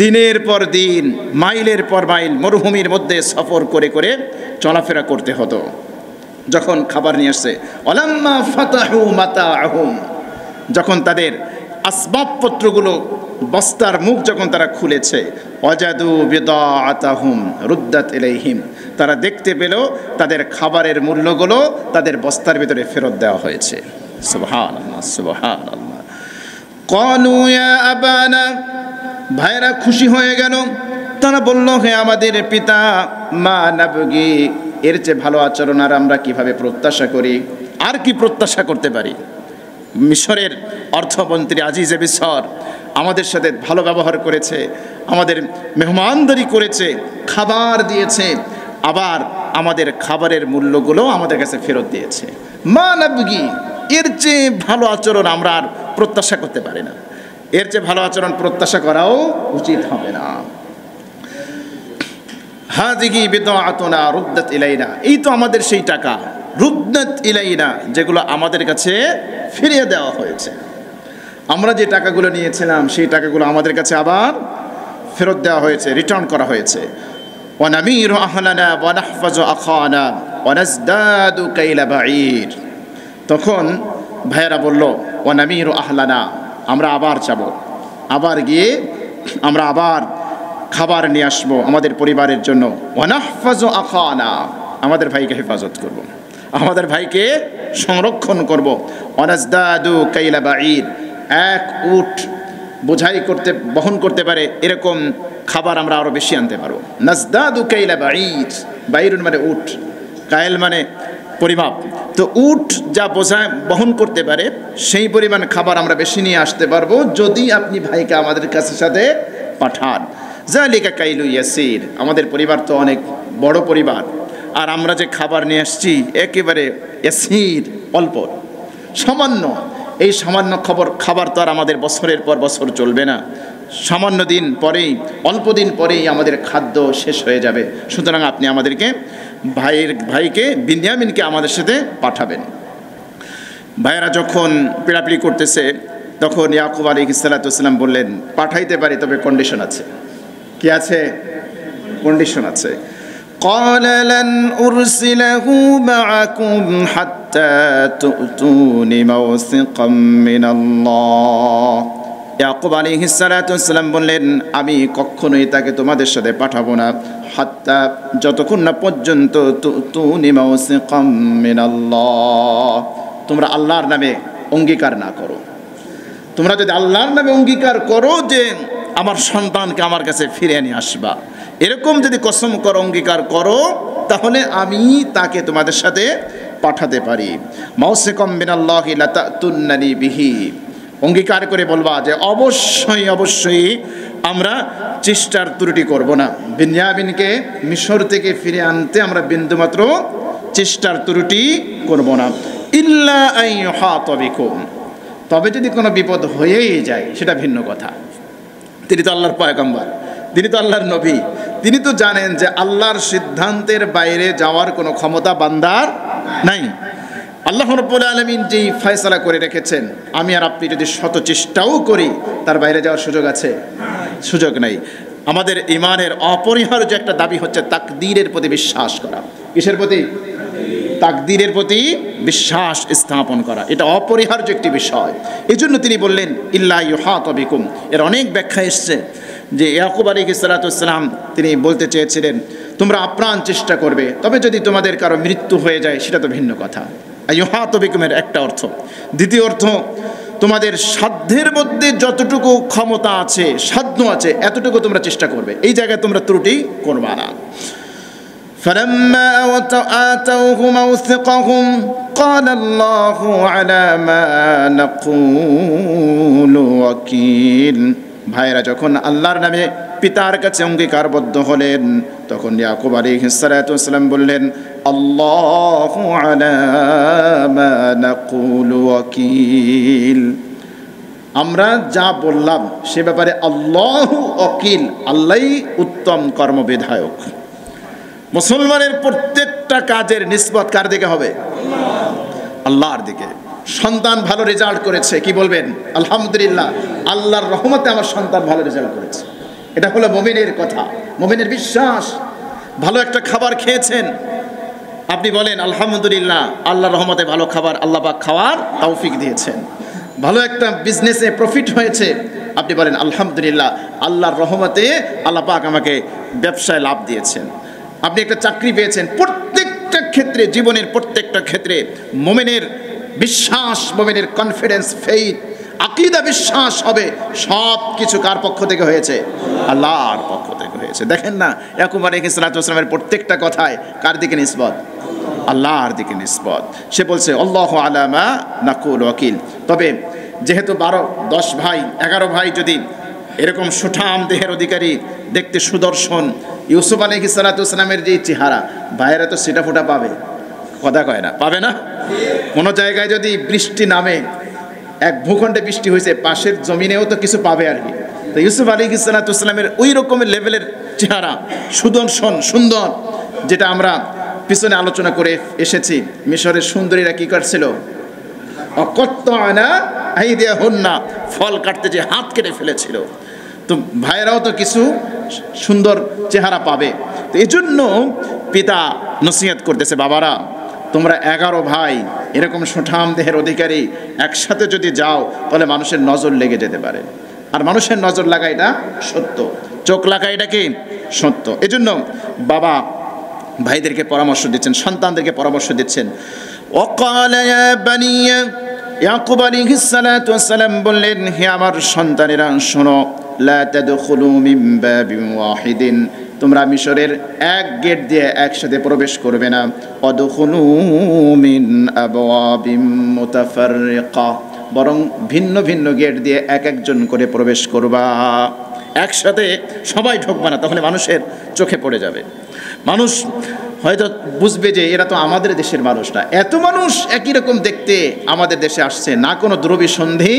S1: দিনের পর দিন মাইলের পর মাইল মরুভূমির মধ্যে সফর করে করে চলাফেরা করতে হতো। যখন খাবার নিয়ে আসছে, ওয়ালাম্মা ফাতাহু মাতাআহুম, যখন তাদের আসবাবপত্রগুলো বস্তার মুখ যখন তারা খুলেছে, ওয়াজাদু বিদাআতাহুম রুদ্দাত ইলাইহিম, তারা দেখতে পেল তাদের খাবারের মূল্যগুলো তাদের বস্তার ভিতরে ফেরত দেওয়া হয়েছে। সুবহানাল্লাহ সুবহানাল্লাহ। ক্বালু ইয়া আবানা, ভাইরা খুশি হয়ে গেল। তারা বলল, হে আমাদের পিতা, মা নাবগি, এর চেয়ে ভালো আচরণ আর আমরা কিভাবে প্রত্যাশা করি? আর কি প্রত্যাশা করতে পারি? মিশরের অর্থমন্ত্রী আজিজে মিশর আমাদের সাথে ভালো ব্যবহার করেছে, আমাদের মেহমানদারি করেছে, খাবার দিয়েছে, আবার আমাদের খাবারের মূল্যগুলো আমাদের কাছে ফেরত দিয়েছে। মা নাবগি, এর চেয়ে ভালো আচরণ আমরা আর প্রত্যাশা করতে পারি না। এর চেয়ে ভালো আচরণ প্রত্যাশা করাও উচিত হবে না। হাযিহি বিদাআতুনা রুদ্দাত ইলাইনা, এই তো আমাদের সেই টাকা, রুদ্দাত ইলাইনা, যেগুলো আমাদের কাছে ফিরিয়ে দেওয়া হয়েছে। আমরা যে টাকাগুলো নিয়েছিলাম সেই টাকাগুলো আমাদের কাছে আবার ফেরত দেওয়া হয়েছে, রিটার্ন করা হয়েছে। ওয়া নামিরু আহলানা ওয়া নাহফাজু আখানা ওয়া নাজদাদু কাইলা বাঈর, তখন ভাইয়েরা বলল, ওয়া নামিরু আহলানা, আমরা আবার যাব, আবার গিয়ে আমরা আবার খাবার নিয়ে আসবো আমাদের পরিবারের জন্য। ওয়া নাহফাজু আখানা, আমাদের ভাইকে হেফাজত করব, আমাদের ভাইকে সংরক্ষণ করব। ওয়া নাজদাদু কাইলা বাঈর, এক উট বোঝাই করতে বহন করতে পারে এরকম খাবার আমরা আরো বেশি আনতে পারবো। নাজদাদু কাইলা বাঈর, বাঈরুন মানে উট, কাইল মানে পরিমাপ। তো উট যা বোঝায় বহন করতে পারে সেই পরিমাণ খাবার আমরা বেশি নিয়ে আসতে পারবো যদি আপনি ভাইকে আমাদের কাছে সাথে পাঠান। যালিকা কাইলু ইয়াসির, আমাদের পরিবার তো অনেক বড় পরিবার, আর আমরা যে খাবার নিয়ে আসছি একেবারে ইয়াসির, অল্প সামান্য। এই সামান্য খাবার তো আর আমাদের বছরের পর বছর চলবে না, সামান্য দিন পরেই, অল্প দিন পরেই আমাদের খাদ্য শেষ হয়ে যাবে। সুতরাং আপনি আমাদেরকে ভাইকে বিনয়ামিনকে আমাদের সাথে পাঠাবেন। ভাইয়েরা যখন পিড়াপিড়ি করতেছে তখন ইয়াকুব আলাইহিস সালাতু ওয়াস সালাম বললেন, পাঠাইতে পারি, তবে কন্ডিশন আছে। কি আছে? কন্ডিশন আছে। قال لن أرسله معكم حتى تؤتون موثقا من الله। ইয়াকুব আলাইহিস সালাতু ওয়াস সালাম বললেন, আমি কখনোই তাকে তোমাদের সাথে পাঠাবো না, হাত্তা, যতক্ষণ না পর্যন্ত তু'তুনি মাওসিকাম মিনাল্লাহ, তোমরা আল্লাহর নামে অঙ্গীকার না করো। তোমরা যদি আল্লাহর নামে অঙ্গীকার করো যে আমার সন্তানকে আমার কাছে ফিরিয়ে নিয়ে আসবা, এরকম যদি কসম করো, অঙ্গীকার করো, তাহলে আমি তাকে তোমাদের সাথে পাঠাতে পারি। মাওসিকাম মিনাল্লাহি লাতাতুন্নানি বিহি, অঙ্গীকার করে বলবা যে অবশ্যই অবশ্যই আমরা চেষ্টার ত্রুটি করব না, বিনয়ামিনকে মিশর থেকে ফিরে আনতে আমরা বিন্দুমাত্র চেষ্টার ত্রুটি করব না। ইল্লা আন ইউহাতা বিকুম, তবে যদি কোনো বিপদ হয়েই যায় সেটা ভিন্ন কথা। তিনি তো আল্লাহর পয়গম্বর, তিনি তো আল্লাহর নবী, তিনি তো জানেন যে আল্লাহর সিদ্ধান্তের বাইরে যাওয়ার কোনো ক্ষমতা বান্দার নাই। আল্লাহ রাব্বুল আলামিন যেই ফয়সালা করে রেখেছেন, আমি আর আপনি যদি শত চেষ্টাও করি তার বাইরে যাওয়ার সুযোগ আছে? সুযোগ নাই। আমাদের ঈমানের অপরিহার্য একটা দাবি হচ্ছে তাকদীরের প্রতি বিশ্বাস করা। কিসের প্রতি? তাকদীরের প্রতি বিশ্বাস স্থাপন করা, এটা অপরিহার্য একটি বিষয়। এই জন্য তিনি বললেন ইল্লা ইউহাতা বিকুম। এর অনেক ব্যাখ্যা এসছে যে ইয়াকুব আলাইহিস সালাতু ওয়াস সালাম তিনি বলতে চেয়েছিলেন তোমরা আপ্রাণ চেষ্টা করবে, তবে যদি তোমাদের কারো মৃত্যু হয়ে যায় সেটা তো ভিন্ন কথা। ইউহাতা বিকুমের একটা অর্থ। দ্বিতীয় অর্থ, তোমাদের সাধ্যের মধ্যে যতটুকু ক্ষমতা আছে, সাধ্য আছে, এতটুকু তোমরা চেষ্টা করবে, এই জায়গায় তোমরা ত্রুটি করবা না। فلما آتوه موثقهم قال الله على ما نقول وكيل। ভাইরা যখন আল্লাহর নামে পিতার কাছে অঙ্গীকারবদ্ধ হলেন তখন ইয়াকুব আলাইহিস সালাতু ওয়াস সালাম বললেন, আল্লাহু আলা মা নাকুলু ওয়াকিল, আমরা যা বললাম সে ব্যাপারে আল্লাহু ওয়াকিল, আল্লাহই উত্তম কর্মবিধায়ক। মুসলমানের প্রত্যেকটা কাজের নিসবত কার দিকে হবে? আল্লাহর দিকে। সন্তান ভালো রেজাল্ট করেছে, কি বলবেন? আলহামদুলিল্লাহ, আল্লাহর রহমতে আমার সন্তান ভালো রেজাল্ট করেছে। এটা হলো মুমিনের কথা, মুমিনের বিশ্বাস। ভালো একটা খাবার খেয়েছেন, আপনি বলেন আলহামদুলিল্লাহ, আল্লাহর রহমতে ভালো খাবার আল্লাহ পাক খাওয়ার তৌফিক দিয়েছেন। ভালো একটা বিজনেসে প্রফিট হয়েছে, আপনি বলেন আলহামদুলিল্লাহ, আল্লাহর রহমতে আল্লাহ পাক আমাকে ব্যবসায় লাভ দিয়েছেন। আপনি একটা চাকরি পেয়েছেন, প্রত্যেকটা ক্ষেত্রে, জীবনের প্রত্যেকটা ক্ষেত্রে মুমিনের বিশ্বাস, মুমিনের কনফিডেন্স, ফেইথ, আকীদা, বিশ্বাস হবে সব কিছু কার পক্ষ থেকে হয়েছে? আল্লাহর পক্ষ থেকে হয়েছে। দেখেন না, ইয়াকুব আলাইহিস সালাতু ওয়াস সালামের প্রত্যেকটা কথায় কার দিকে নিসবত? আল্লাহর দিকে নিসবত। সে বলছে আল্লাহু আলা মা নাকুল ওয়াকিল। তবে যেহেতু 10 ভাই 11 ভাই যদি এরকম সুঠাম দেহের অধিকারী, দেখতে সুদর্শন ইউসুফ আলাইহিস সালাতু ওয়াস সালামের যে চেহারা, ভাইয়েরা তো সিটা ফুটা পাবে, কথা কয় না? পাবে না? কোনো জায়গায় যদি বৃষ্টি নামে, এক ভূখণ্ডে বৃষ্টি হয়েছে, পাশের জমিনেও তো কিছু পাবে আর কি। তো ইউসুফ আলাইহিস সালাতু ওয়াস সালামের ওই রকমের লেভেলের চেহারা, সুদর্শন, সুন্দর, যেটা আমরা পিছনে আলোচনা করে এসেছি। মিশরের সুন্দরীরা কি করছিল? অকত্তানা আইদিয়াহুন্না, ফল কাটতে যে হাত কেটে ফেলেছিল। তো ভাইয়েরাও তো কিছু সুন্দর চেহারা পাবে। তো এই জন্য পিতা নসিহত করতেছে, বাবারা তোমরা 11 ভাই এরকম সুঠাম দেহের অধিকারী একসাথে যদি যাও, তাহলে মানুষের নজর লেগে যেতে পারে। আর মানুষের নজর লাগা এটা সত্য, চোখ লাগা এটা কি সত্য। এজন্য বাবা ভাইদেরকে পরামর্শ দিচ্ছেন, সন্তানদেরকে পরামর্শ দিচ্ছেন। ওয়াকালা ইয়া বানিয়া, ইয়াকুব আলাইহিস সালাতু ওয়াস সালাম বললেন, হে আমার সন্তানেরা শোনো, লা তাদখুলু মিন বাবিন ওয়াহিদিন, তোমরা মিশরের এক গেট দিয়ে একসাথে প্রবেশ করবে না। ওয়াদখুলু মিন আবওয়াবিন মুতাফাররিকা, বরং ভিন্ন ভিন্ন গেট দিয়ে এক একজন করে প্রবেশ করবা, একসাথে সবাই ঢুকবা না, তাহলে মানুষের চোখে পড়ে যাবে। মানুষ হয়তো বুঝবে যে এরা তো আমাদের দেশের মানুষ না। এত মানুষ একই রকম দেখতে আমাদের দেশে আসছে, না কোনো দ্রব্যসন্ধি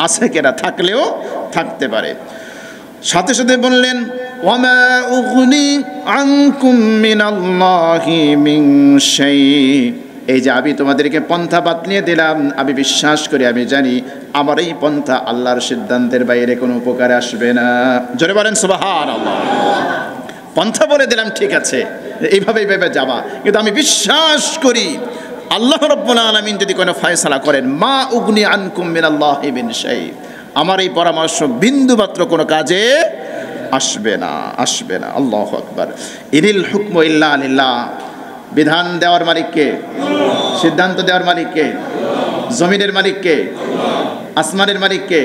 S1: আছে কিনা, থাকলেও থাকতে পারে। সাথে সাথে বললেন, ওয়ামা উগনি আনকুম মিনাল্লাহি মিন শাই, এই যে আমি তোমাদেরকে পন্থা বাতলিয়ে দিলাম, আমি বিশ্বাস করি, আমি জানি আমার এই পন্থা আল্লাহর সিদ্ধান্তের বাইরে কোনো উপকারে আসবে না। জোরে বলেন সুবহানাল্লাহ। পন্থা বলে দিলাম, ঠিক আছে, এইভাবে যাবা, কিন্তু আমি বিশ্বাস করি আল্লাহ রাব্বুল আলামিন যদি কোনো ফয়সালা করেন, মা উগনি আনকুম মিনাল্লাহি মিন শাই, আমার এই পরামর্শ বিন্দুমাত্র কোনো কাজে আসবে না, আসবে না। আল্লাহু আকবার। ইনিল হুকমু ইল্লা লিল্লাহ, বিধান দেওয়ার মালিক কে? সিদ্ধান্ত দেওয়ার মালিক কে? জমিনের মালিক কে? আসমানের মালিক কে?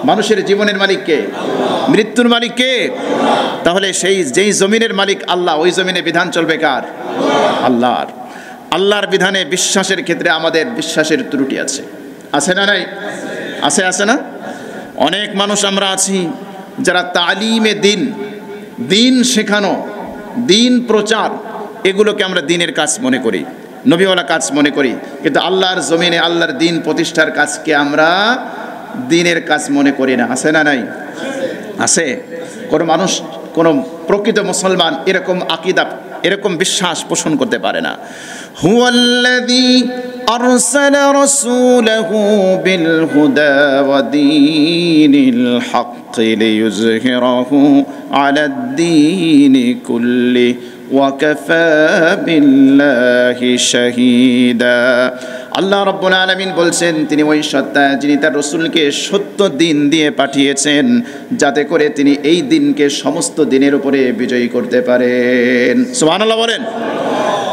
S1: মানুষের জীবনের মালিক কে? মৃত্যুর মালিক কে? তাহলে যেই জমিনের মালিক আল্লাহ, ওই জমিনে বিধান চলবে কার? আল্লাহর। আল্লাহর বিধানে বিশ্বাসের ক্ষেত্রে আমাদের বিশ্বাসের ত্রুটি আছে, আছে না? নাই? আছে, আছে না? অনেক মানুষ আমরা আছি যারা তালিমে দিন, দিন শেখানো, দিন প্রচার, এগুলোকে আমরা দিনের কাজ মনে করি, নবীওয়ালা কাজ মনে করি, কিন্তু আল্লাহর জমিনে আল্লাহর দিন প্রতিষ্ঠার কাজকে আমরা দিনের কাজ মনে করি না। আছে না? নাই? আছে। কোনো মানুষ, কোনো প্রকৃত মুসলমান এরকম আকীদা, এরকম বিশ্বাস পোষণ করতে পারে না। হুয়াল্লাযী আরসালা রাসূলাহু বিল হুদা ওয়া দীনিল হাক্কি লিইয়ুযহিরাহু আলাদ-দীনি কুল্লি ওয়া কাফা বিল্লাহি শাহীদা। আল্লাহ রাব্বুল আলামিন বলছেন, তিনি ওই সত্তা যিনি তার রাসূলকে সত্য দিন দিয়ে পাঠিয়েছেন, যাতে করে তিনি এই দিনকে সমস্ত দিনের উপরে বিজয়ী করতে পারেন। সুবহানাল্লাহ বলেন।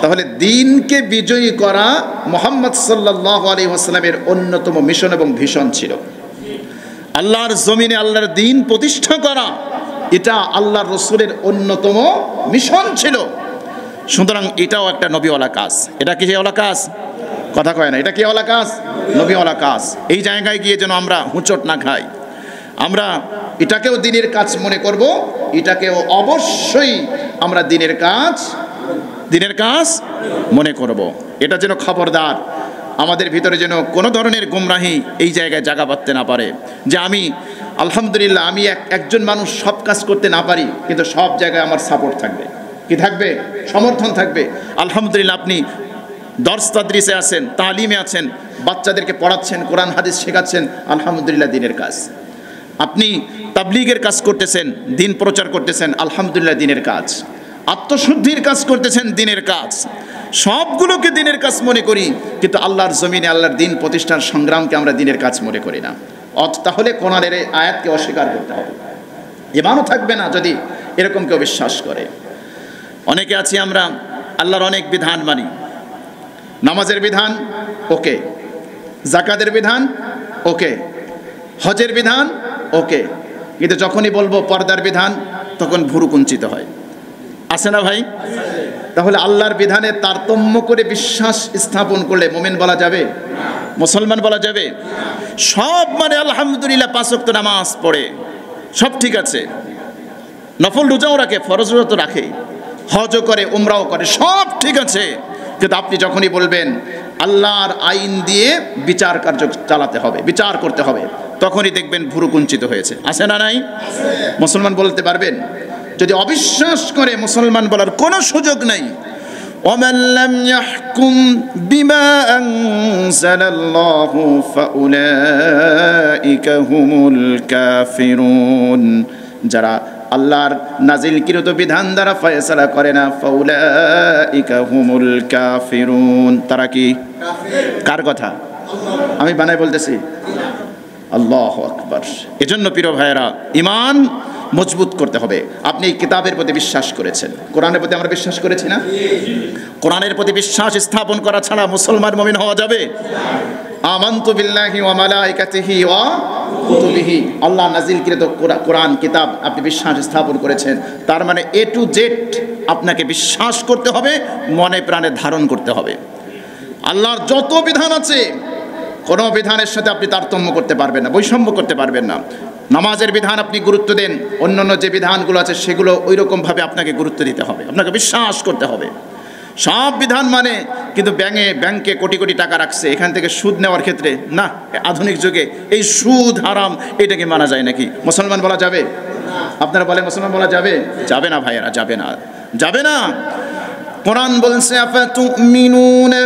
S1: তাহলে দিনকে বিজয়ী করা মুহাম্মদ সাল্লাল্লাহু আলাইহি ওয়াসাল্লামের অন্যতম মিশন এবং ভিশন ছিল। আল্লাহর জমিনে আল্লাহর দিন প্রতিষ্ঠা করা, এটা আল্লাহর রাসূলের অন্যতম মিশন ছিল। সুতরাং এটাও একটা নবীওয়ালা কাজ। এটা কি ওয়ালা কাজ? কথা কয় না, এটা কি ওয়ালা কাজ? নবীওয়ালা কাজ। এই জায়গায় গিয়ে যেন আমরা হুঁচট না খাই, আমরা এটাকেও দিনের কাজ মনে করব, এটাকেও অবশ্যই আমরা দিনের কাজ মনে করব। এটা যেন খবরদার আমাদের ভিতরে যেন কোনো ধরনের গুমরাহি এই জায়গায় জায়গা পাতে না পারে, যে আমি আলহামদুলিল্লাহ আমি একজন মানুষ সব কাজ করতে না পারি, কিন্তু সব জায়গায় আমার সাপোর্ট থাকবে, কি থাকবে? সমর্থন থাকবে। আলহামদুলিল্লাহ আপনি দর্স তাদরিসে আছেন, তালিমে আছেন, বাচ্চাদেরকে পড়াচ্ছেন, কোরআন হাদিস শেখাচ্ছেন, আলহামদুলিল্লাহ দিনের কাজ। আপনি তাবলীগের কাজ করতেছেন, দিন প্রচার করতেছেন, আলহামদুলিল্লাহ দিনের কাজ। আত্মশুদ্ধির কাজ করতেছেন, দিনের কাজ। সবগুলোকে দিনের কাজ মনে করি, কিন্তু আল্লাহর জমিনে আল্লাহর দিন প্রতিষ্ঠার সংগ্রামকে আমরা দিনের কাজ মনে করি না। তাহলে কোরআনের এই আয়াতকে অস্বীকার করতে হবে। ঈমানও থাকবে না যদি এরকম কেউ বিশ্বাস করে। অনেকে আছি আমরা আল্লাহর অনেক বিধান মানি, নামাজের বিধান ওকে, যাকাতের বিধান ওকে, হজের বিধান ওকে, কিন্তু যখনই বলবো পর্দার বিধান তখন ভুরু কুঞ্চিত হয়। আছে না ভাই? তাহলে আল্লাহর বিধানে তারতম্য করে বিশ্বাস স্থাপন করলে মুমিন বলা যাবে? মুসলমান বলা যাবে? সব মানে আলহামদুলিল্লাহ, 5 ওয়াক্ত নামাজ পড়ে, সব ঠিক আছে, নফল রোজাও রাখে, ফরজ রোজা তো রাখে, হজও করে, উমরাও করে, সব ঠিক আছে, কিন্তু আপনি যখনই বলবেন আল্লাহর আইন দিয়ে বিচার কার্য চালাতে হবে, বিচার করতে হবে, তখনই দেখবেন ভুরু কুঞ্চিত হয়েছে। আছে না নাই? মুসলমান বলতে পারবেন? যদি অবিশ্বাস করে মুসলমান বলার কোনো সুযোগ নাই। وَمَنْ لَمْ يَحْكُمْ بِمَا أَنزَلَ اللَّهُ فَأُولَئِكَ هُمُ الْكَافِرُونَ। যারা আল্লাহর নাজিলকৃত বিধান দ্বারা ফয়সালা করে না, ফাউলাইকা হুমুল কাফিরুন, তারা কি কাফির? কার কথা? আমি বানাই বলতেছি? আল্লাহু আকবার। এজন্য প্রিয় ভাইয়েরা, ঈমান মজবুত করতে হবে। আপনি এই কিতাবের প্রতি বিশ্বাস করেছেন, কোরআনের প্রতি আমরা বিশ্বাস করেছি না? কোরআনের প্রতি বিশ্বাস স্থাপন করা ছাড়া মুসলমান মুমিন হওয়া যাবে? আমানতু বিল্লাহি ওয়া মালাইকাতিহি ওয়া কুতুবিহি, আল্লাহ নাজিলকৃত কোরআন কিতাব আপনি বিশ্বাস স্থাপন করেছেন, তার মানে এ টু জেড আপনাকে বিশ্বাস করতে হবে, মনে প্রাণে ধারণ করতে হবে। আল্লাহর যত বিধান আছে কোনো বিধানের সাথে আপনি তারতম্য করতে পারবেন না, বৈষম্য করতে পারবেন না। নামাজের বিধান আপনি গুরুত্ব দেন, অন্যান্য যে বিধানগুলো আছে সেগুলো ওই রকমভাবে আপনাকে গুরুত্ব দিতে হবে, আপনাকে বিশ্বাস করতে হবে। সব বিধান মানে, কিন্তু ব্যাংকে কোটি কোটি টাকা রাখছে, এখান থেকে সুদ নেওয়ার ক্ষেত্রে না, আধুনিক যুগে এই সুদ হারাম, এটাকে মানা যায় নাকি? মুসলমান বলা যাবে? আপনারা বলেন মুসলমান বলা যাবে? যাবে না ভাইয়েরা, যাবে না, যাবে না। কোরআন বলছে আফাতুমিনুনা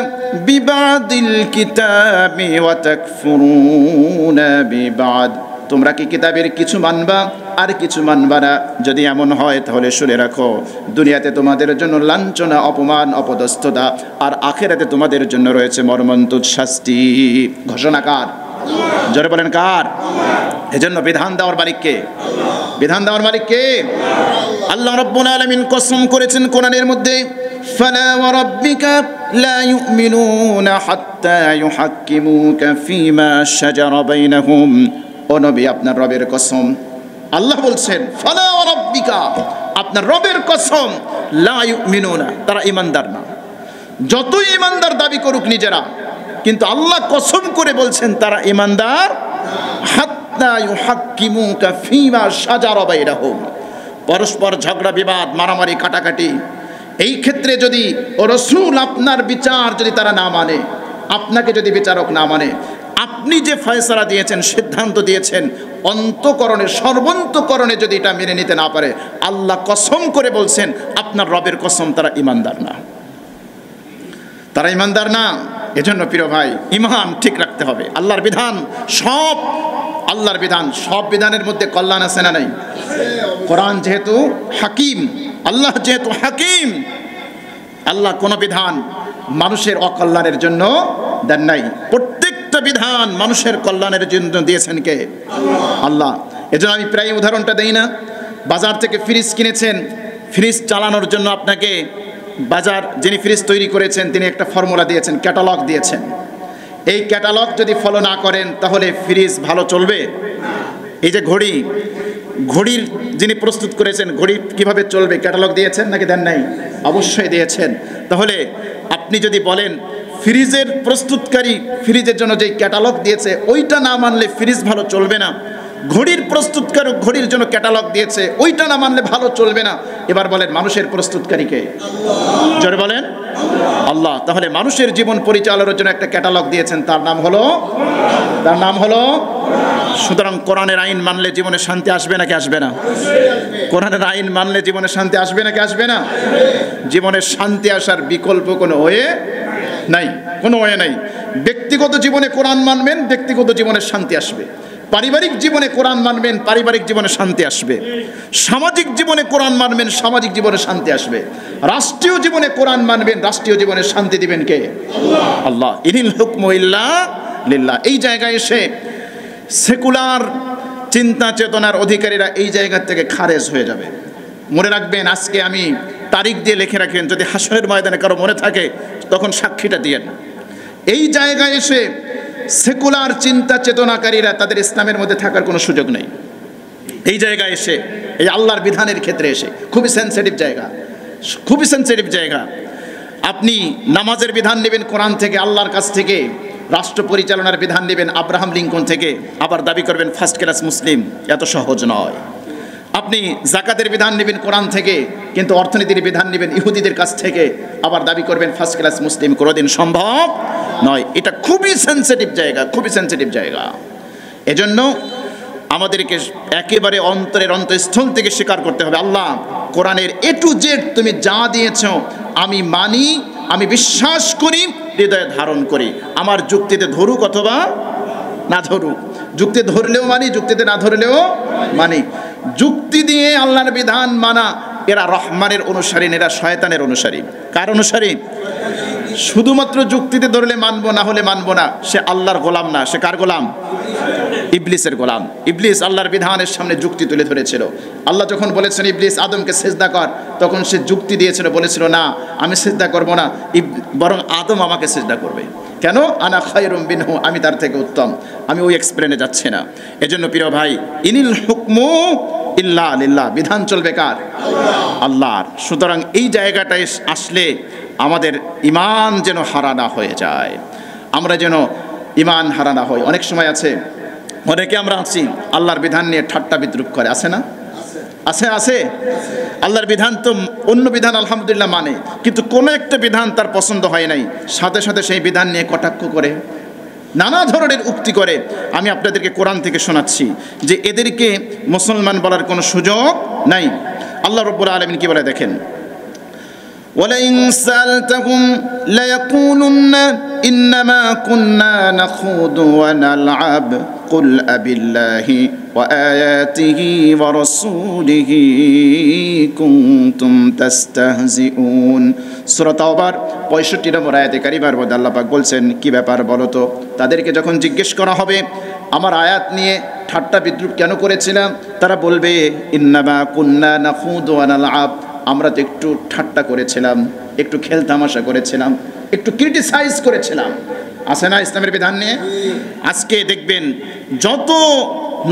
S1: বিবাদিল কিতাবি ওয়া তাকফুরুনা বিবাদ, তোমরা কি কিতাবের কিছু মানবা আর কিছু মানবা না? যদি এমন হয় তাহলে শুনে রাখো, দুনিয়াতে তোমাদের জন্য লাঞ্ছনা, অপমান, অপদস্থতা, আর আখিরাতে তোমাদের জন্য রয়েছে মর্মন্তুদ শাস্তি। ঘোষণা কার? জোরে বলেন কার? এজন্য বিধান দেওয়ার মালিক কে? বিধান দেওয়ার মালিক কে? আল্লাহ রাব্বুল আলামিন কসম করেছেন কোরআনের মধ্যে, ফালা ওয়া রাব্বিকা লা ইউমিনুনা হাত্তা ইউহাক্কিমুকা ফীমা শাজারা বাইনাহুম। ও নবী, আপনার রবের কসম, আল্লাহ বলছেন ফালা ওয়া রাব্বিকা, আপনার রবের কসম, লা ইউমিনুনা, তারা ঈমানদার না। যতই ঈমানদার দাবি করুক নিজেরা, কিন্তু আল্লাহ কসম করে বলছেন তারা ঈমানদার, হাত্তা ইউহাক্কিমুকা ফীমা শাজারা বাইনাহুম, পরস্পর ঝগড়া বিবাদ, মারামারি, কাটাকাটি, এই ক্ষেত্রে যদি ও রাসূল আপনার বিচার যদি তারা না মানে, আপনাকে যদি বিচারক না মানে, আপনি যে ফয়সালা দিয়েছেন, সিদ্ধান্ত দিয়েছেন, অন্তঃকরণে, সর্বন্তকরণে যদি এটা মেনে নিতে না পারে, আল্লাহ কসম করে বলছেন আপনার রবের কসম, তারা ঈমানদার না, তারা ঈমানদার না। এজন্য প্রিয় ভাই, ঈমান ঠিক রাখতে হবে। আল্লাহর বিধান সব, আল্লাহর বিধান সব, বিধানের মধ্যে কল্যাণ আছে না নাই? কোরআন যেহেতু হাকিম, আল্লাহ যেহেতু হাকিম, আল্লাহ কোন বিধান মানুষের অকল্যাণের জন্য দেন নাই, প্রত্যেকটা বিধান মানুষের কল্যাণের জন্য দিয়েছেন কে? আল্লাহ। এজন্য আমি প্রায় উদাহরণটা দেই না, বাজার থেকে ফ্রিজ কিনেছেন, ফ্রিজ চালানোর জন্য আপনাকে বাজার, যিনি ফ্রিজ তৈরি করেছেন তিনি একটা ফর্মুলা দিয়েছেন, ক্যাটালগ দিয়েছেন। এই ক্যাটালগ যদি ফলো না করেন তাহলে ফ্রিজ ভালো চলবে? এই যে ঘড়ি, ঘড়ির যিনি প্রস্তুত করেছেন, ঘড়ি কিভাবে চলবে ক্যাটালগ দিয়েছেন নাকি দেন নাই? অবশ্যই দিয়েছেন। তাহলে আপনি যদি বলেন ফ্রিজের প্রস্তুতকারী ফ্রিজের জন্য যেই ক্যাটালগ দিয়েছে ওইটা না মানলে ফ্রিজ ভালো চলবে না, ঘড়ির প্রস্তুতকারক ঘড়ির জন্য ক্যাটালগ দিয়েছে ওইটা না মানলে ভালো চলবে না, এবার বলেন মানুষের প্রস্তুতকারীকে? জোরে বলেন আল্লাহ। তাহলে মানুষের জীবন পরিচালনার জন্য একটা ক্যাটালগ দিয়েছেন, তার নাম হলো সুতরাং কোরআনের আইন মানলে জীবনে শান্তি আসবে নাকি আসবে না? কোরআনের আইন মানলে জীবনে শান্তি আসবে নাকি আসবে না? জীবনে শান্তি আসার বিকল্প কোনো ওয়ে নাই, কোনো ওয়ে নাই। ব্যক্তিগত জীবনে কোরআন মানবেন, ব্যক্তিগত জীবনে শান্তি আসবে। পারিবারিক জীবনে কোরআন মানবেন, পারিবারিক জীবনে শান্তি আসবে। সামাজিক জীবনে কোরআন মানবেন, সামাজিক জীবনে শান্তি আসবে। রাষ্ট্রীয় জীবনে কোরআন মানবেন, রাষ্ট্রীয় জীবনে শান্তি দিবেন কে? আল্লাহ। ইনিল হুকমু ইল্লা লিল্লাহ। এই জায়গায় এসে সেকুলার চিন্তা চেতনার অধিকারীরা এই জায়গা থেকে খারেজ হয়ে যাবে। মনে রাখবেন, আজকে আমি তারিখ দিয়ে লিখে রাখেন, যদি হাসরের ময়দানে কারো মনে থাকে তখন সাক্ষীটা দিয়েন। এই জায়গায় এসে সেকুলার চিন্তা চেতনাকারীরা তাদের ইসলামের মধ্যে থাকার কোনো সুযোগ নেই। এই জায়গায় এসে, এই আল্লাহর বিধানের ক্ষেত্রে এসে খুবই সেন্সিটিভ জায়গা, খুবই সেন্সিটিভ জায়গা। আপনি নামাজের বিধান নেবেন কোরআন থেকে, আল্লাহর কাছ থেকে। রাষ্ট্র পরিচালনার বিধান নেবেন আব্রাহাম লিঙ্কন থেকে, আবার দাবি করবেন ফার্স্ট ক্লাস মুসলিম। এত সহজ নয়। আপনি জাকাতের বিধান নেবেন কোরআন থেকে, কিন্তু অর্থনীতির বিধান নেবেন ইহুদিদের কাছ থেকে, আবার দাবি করবেন ফার্স্ট ক্লাস মুসলিম। কোনোদিন সম্ভব নয়। এটা খুবই সেন্সিটিভ জায়গা, খুবই সেন্সিটিভ জায়গা। এজন্য আমাদেরকে একেবারে অন্তরের অন্তঃস্থল থেকে স্বীকার করতে হবে, আল্লাহ কোরআনের এ টু জেড তুমি যা দিয়েছ আমি মানি, আমি বিশ্বাস করি, হৃদয়ে ধারণ করি। আমার যুক্তিতে ধরুক অথবা না ধরুক, যুক্তি ধরলেও মানি, যুক্তিতে না ধরলেও মানি। যুক্তি দিয়ে আল্লাহর বিধান মানা, এরা রহমানের অনুসারী, এরা শয়তানের অনুসারী। কার অনুসারী? শুধুমাত্র যুক্তিতে ধরলে মানবো, না হলে মানবো না। সে আল্লাহর গোলাম না, সে কার গোলাম? ইবলিসের গোলাম। ইবলিস আল্লাহর বিধানের সামনে যুক্তি তুলে ধরেছিল। আল্লাহ যখন বলেছেন ইবলিস আদমকে সিজদা কর, তখন সে যুক্তি দিয়েছিল, বলেছিল না আমি সিজদা করব না, বরং আদম আমাকে সিজদা করবে। কেন? আনা খায়রুম মিনহু, আমি তার থেকে উত্তম। আমি ওই এক্সপ্লেনে যাচ্ছি না। এজন্য প্রিয় ভাই, ইনিল হুকমু ইল্লা লিল্লাহ, বিধান চলবে কার? আল্লাহর। সুতরাং এই জায়গাটায় আসলে আমাদের ঈমান যেন হারা না হয়ে যায়, আমরা যেন ঈমান হারা না হই। অনেক সময় আছে, অনেকে আমরা আছি আল্লাহর বিধান নিয়ে ঠাট্টা বিদ্রুপ করে, আছে না? আছে, আছে। আল্লাহর বিধান তো অন্য বিধান আলহামদুলিল্লাহ মানে, কিন্তু কোনো একটা বিধান তার পছন্দ হয় নাই, সাথে সাথে সেই বিধান নিয়ে কটাক্ষ করে, নানা ধরনের উক্তি করে। আমি আপনাদেরকে কোরআন থেকে শোনাচ্ছি যে এদেরকে মুসলমান বলার কোনো সুযোগ নাই। আল্লাহ রাব্বুল আলামিন কি বলে দেখেন, وَلَئِنْ سَأَلْتَهُمْ لَيَقُولُنَّ إِنَّمَا كُنَّا نَخُوضُ وَنَلْعَبُ قُلْ أَبِاللَّهِ وَآيَاتِهِ وَرَسُولِهِ كُنْتُمْ تَسْتَهْزِئُونَ। সূরা তাওবার 65 নম্বর আয়াতে কারিমার মধ্যে আল্লাহ পাক বলছেন, কি ব্যাপার বলো তো? তাদেরকে যখন জিজ্ঞেস করা হবে আমার আয়াত নিয়ে ঠাট্টা বিদ্রুপ কেন করেছিলাম, তারা বলবে ইন্নামা কুন্না নাখুদু ওয়া নালআব, আমরা তো একটু ঠাট্টা করেছিলাম, একটু খেলতামাশা করেছিলাম, একটু ক্রিটিসাইজ করেছিলাম। আছে না ইসলামের বিধান নিয়ে? আজকে দেখবেন যত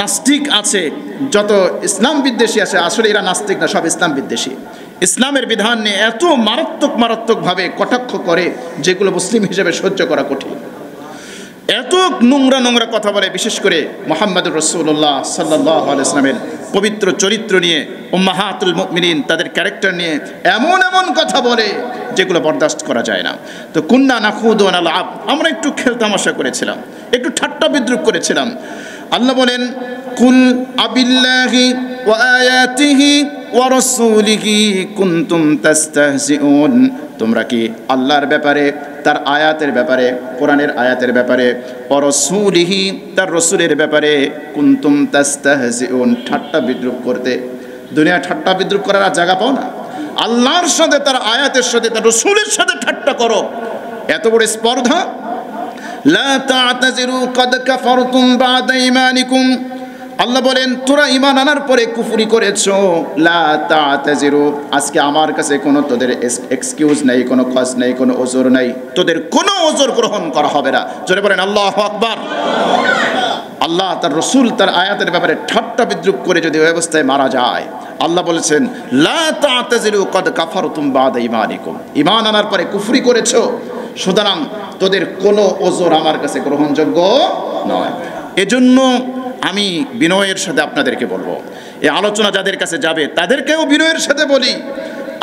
S1: নাস্তিক আছে, যত ইসলাম বিদ্বেষী আছে, আসলে এরা নাস্তিক না, সব ইসলাম বিদ্বেষী। ইসলামের বিধান নিয়ে এত মারাত্মকভাবে কটাক্ষ করে যেগুলো মুসলিম হিসেবে সহ্য করা কঠিন। এত নোংরা কথা বলে, বিশেষ করে মুহাম্মদুর রাসূলুল্লাহ সাল্লাল্লাহু আলাইহি ওয়াসাল্লামের পবিত্র চরিত্র নিয়ে, উম্মাহাতুল মুমিনিন তাদের ক্যারেক্টার নিয়ে এমন কথা বলে যেগুলো বরদাস্ত করা যায় না। তো কুন্না নাখুদু ওয়া নালআব, আমরা একটু খেলতামাশা করেছিলাম, একটু ঠাট্টা বিদ্রুপ করেছিলাম। আল্লাহ বলেন কুল আবিল্লাহি ওয়া আয়াতিহি ওয়া রাসূলিহি কুনতুম তাস্তাহজিউন, তোমরা কি আল্লাহর ব্যাপারে, তার আয়াতের ব্যাপারে, কোরআনের আয়াতের ব্যাপারে, ওয়া রাসূলিহি তার রাসূলের ব্যাপারে কুনতুম তাস্তাহজিউন, ঠাট্টা বিদ্রুপ করতে। দুনিয়া ঠাট্টা বিদ্রুপ করার আর জায়গা পাও না। আল্লাহর সাথে, তার আয়াতের সাথে, তার রাসূলের সাথে ঠাট্টা করো, এত বড় স্পর্ধা। লা তা'তাযিরু ক্বাদ কাফারতুম বা'দা ঈমানিকুম, আল্লাহ বলেন তোরা ঈমান আনার পরে কুফরি করেছো। লা তা'তাযিরু, আজকে আমার কাছে কোনো তোদের এক্সকিউজ নাই, কোনো কজ নাই, কোনো ওযর নাই, তোদের কোনো ওযর গ্রহণ করা হবে না। জোরে বলেন আল্লাহু আকবার। আল্লাহ তার রাসূল তার আয়াতের ব্যাপারে ঠাট্টা বিদ্রুপ করে যদি ওই অবস্থায় মারা যায়, আল্লাহ বলেছেন লা তা'তাযিরু ক্বাদ কাফারতুম বা'দা ঈমানিকুম, ঈমান আনার পরে কুফরি করেছো, সুতরাং তোদের কোনো ওযর আমার কাছে গ্রহণযোগ্য নয়। এজন্য আমি বিনয়ের সাথে আপনাদেরকে বলবো, এই আলোচনা যাদের কাছে যাবে তাদেরকেও বিনয়ের সাথে বলি,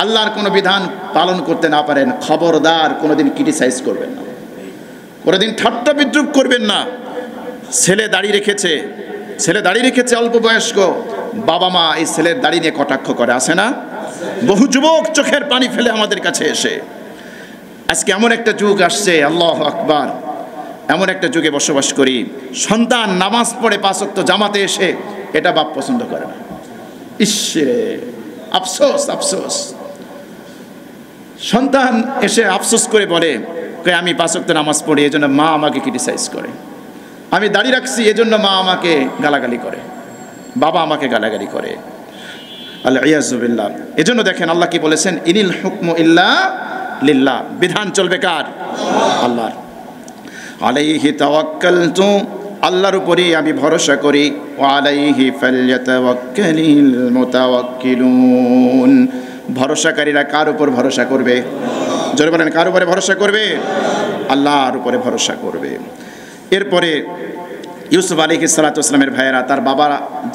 S1: আল্লাহর কোনো বিধান পালন করতে না পারেন, খবরদার কোনোদিন ক্রিটিসাইজ করবেন না, কোনোদিন ঠাট্টা বিদ্রুপ করবেন না। ছেলে দাড়ি রেখেছে অল্প বয়স্ক, বাবা মা এই ছেলের দাড়ি নিয়ে কটাক্ষ করে, আসে না? বহু যুবক চোখের পানি ফেলে আমাদের কাছে এসে আজকে এমন একটা যুগ আসছে, আল্লাহু আকবার, এমন একটা যুগে বসবাস করি, সন্তান নামাজ পড়ে 5 ওয়াক্ত জামাতে এসে এটা বাপ পছন্দ করে না। ইসে আফসোস, আফসোস। সন্তান এসে আফসোস করে বলে, আমি 5 ওয়াক্ত নামাজ পড়ি, এজন্য মা আমাকে ক্রিটিসাইজ করে। আমি দাঁড়িয়ে রাখছি, এজন্য মা আমাকে গালাগালি করে, বাবা আমাকে গালাগালি করে। আল্লাহ ইয়াযু বিল্লাহ। এজন্য দেখেন আল্লাহ কি বলেছেন, ইনিল হুকমু ইল্লা লিল্লাহ, বিধান চলবে কার? আল্লাহর। আলাইহি তাওয়াক্কালতু, আল্লাহর উপরেই আমি ভরসা করি। ওয়া আলাইহি ফালইয়াতাওয়াক্কালিল মুতাওয়াক্কিলুন, ভরসাকারীরা কার উপর ভরসা করবে? জোরে বলেন, কার উপরে ভরসা করবে? আল্লাহর উপরে ভরসা করবে। এরপরে ইউসুফ আলাইহিস সালাতু ওয়াস সালামের ভাইয়েরা তার বাবা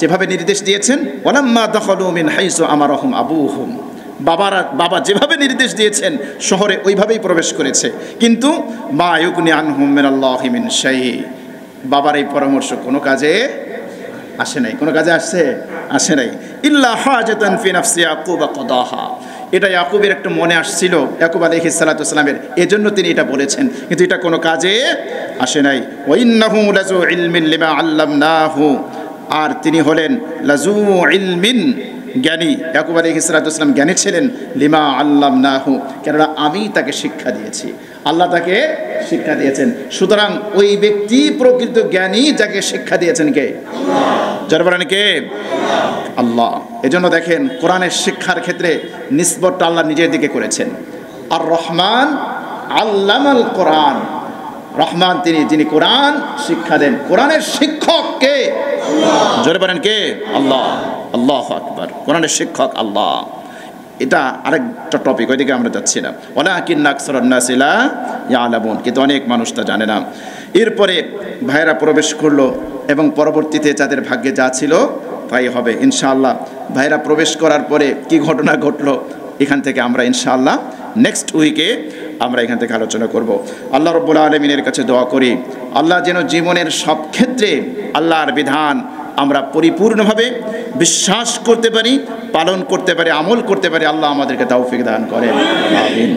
S1: যেভাবে নির্দেশ দিয়েছেন, ওয়ালাম্মা দাখালু মিন হাইসু আমারাহুম আবুহুম, বাবা যেভাবে নির্দেশ দিয়েছেন শহরে ওইভাবেই প্রবেশ করেছে। কিন্তু মা ইউগনি আনহুম মিনাল্লাহি মিন শাই, বাবার এই পরামর্শ কোনো কাজে আসে নাই। কোনো কাজে আসে নাই। ইল্লা হাজাতান ফি নাফসি ইয়াকুব কাদাহা, এটা ইয়াকুবের একটু মনে আসছিল, ইয়াকুব আলাইহিস সালাতু ওয়াস সালামের, এজন্য তিনি এটা বলেছেন, কিন্তু এটা কোনো কাজে আসে নাই। ওয়া ইন্নাহু লাযু ইলমিন লিমা আল্লামনাহু, আর তিনি হলেন লাযু ইলমিন, জ্ঞানী। ইয়াকুব আলাইহিস সালাতু ওয়াস সালাম জ্ঞানী ছিলেন, লিমা আল্লামনাহু, কেননা আমি তাকে শিক্ষা দিয়েছি, আল্লাহ তাকে শিক্ষা দিয়েছেন। সুতরাং ওই ব্যক্তি প্রকৃত জ্ঞানী, যাকে শিক্ষা দিয়েছেন কে? যারা বলেন কে? আল্লাহ। এজন্য দেখেন কোরআনের শিক্ষার ক্ষেত্রে নিসবতটা আল্লাহ নিজের দিকে করেছেন। আর রহমান আল্লামাল কোরআন, রহমান তিনি, যিনি কোরআন শিক্ষা দেন। কোরআনের শিক্ষক কে? জোরে বলেন কে? আল্লাহ। আল্লাহু আকবার। কোরআনের শিক্ষক আল্লাহ। এটা আরেকটা টপিক, ওইদিকে আমরা যাচ্ছি না। ওয়ালাকিন্না আকসারান নাসি লা ইয়ালামুন, কিন্তু অনেক মানুষ তা জানে না। এরপরে ভাইরা প্রবেশ করলো এবং পরবর্তীতে যাদের ভাগ্যে যা ছিল তাই হবে ইনশাআল্লাহ। ভাইরা প্রবেশ করার পরে কি ঘটনা ঘটলো, এখান থেকে আমরা ইনশাআল্লাহ নেক্সট উইকে আমরা এখান থেকে আলোচনা করব। আল্লাহ রাব্বুল আলামিনের কাছে দোয়া করি, আল্লাহ যেন জীবনের সব ক্ষেত্রে আল্লাহর বিধান আমরা পরিপূর্ণভাবে বিশ্বাস করতে পারি, পালন করতে পারি, আমল করতে পারি। আল্লাহ আমাদেরকে তৌফিক দান করেন। আমিন।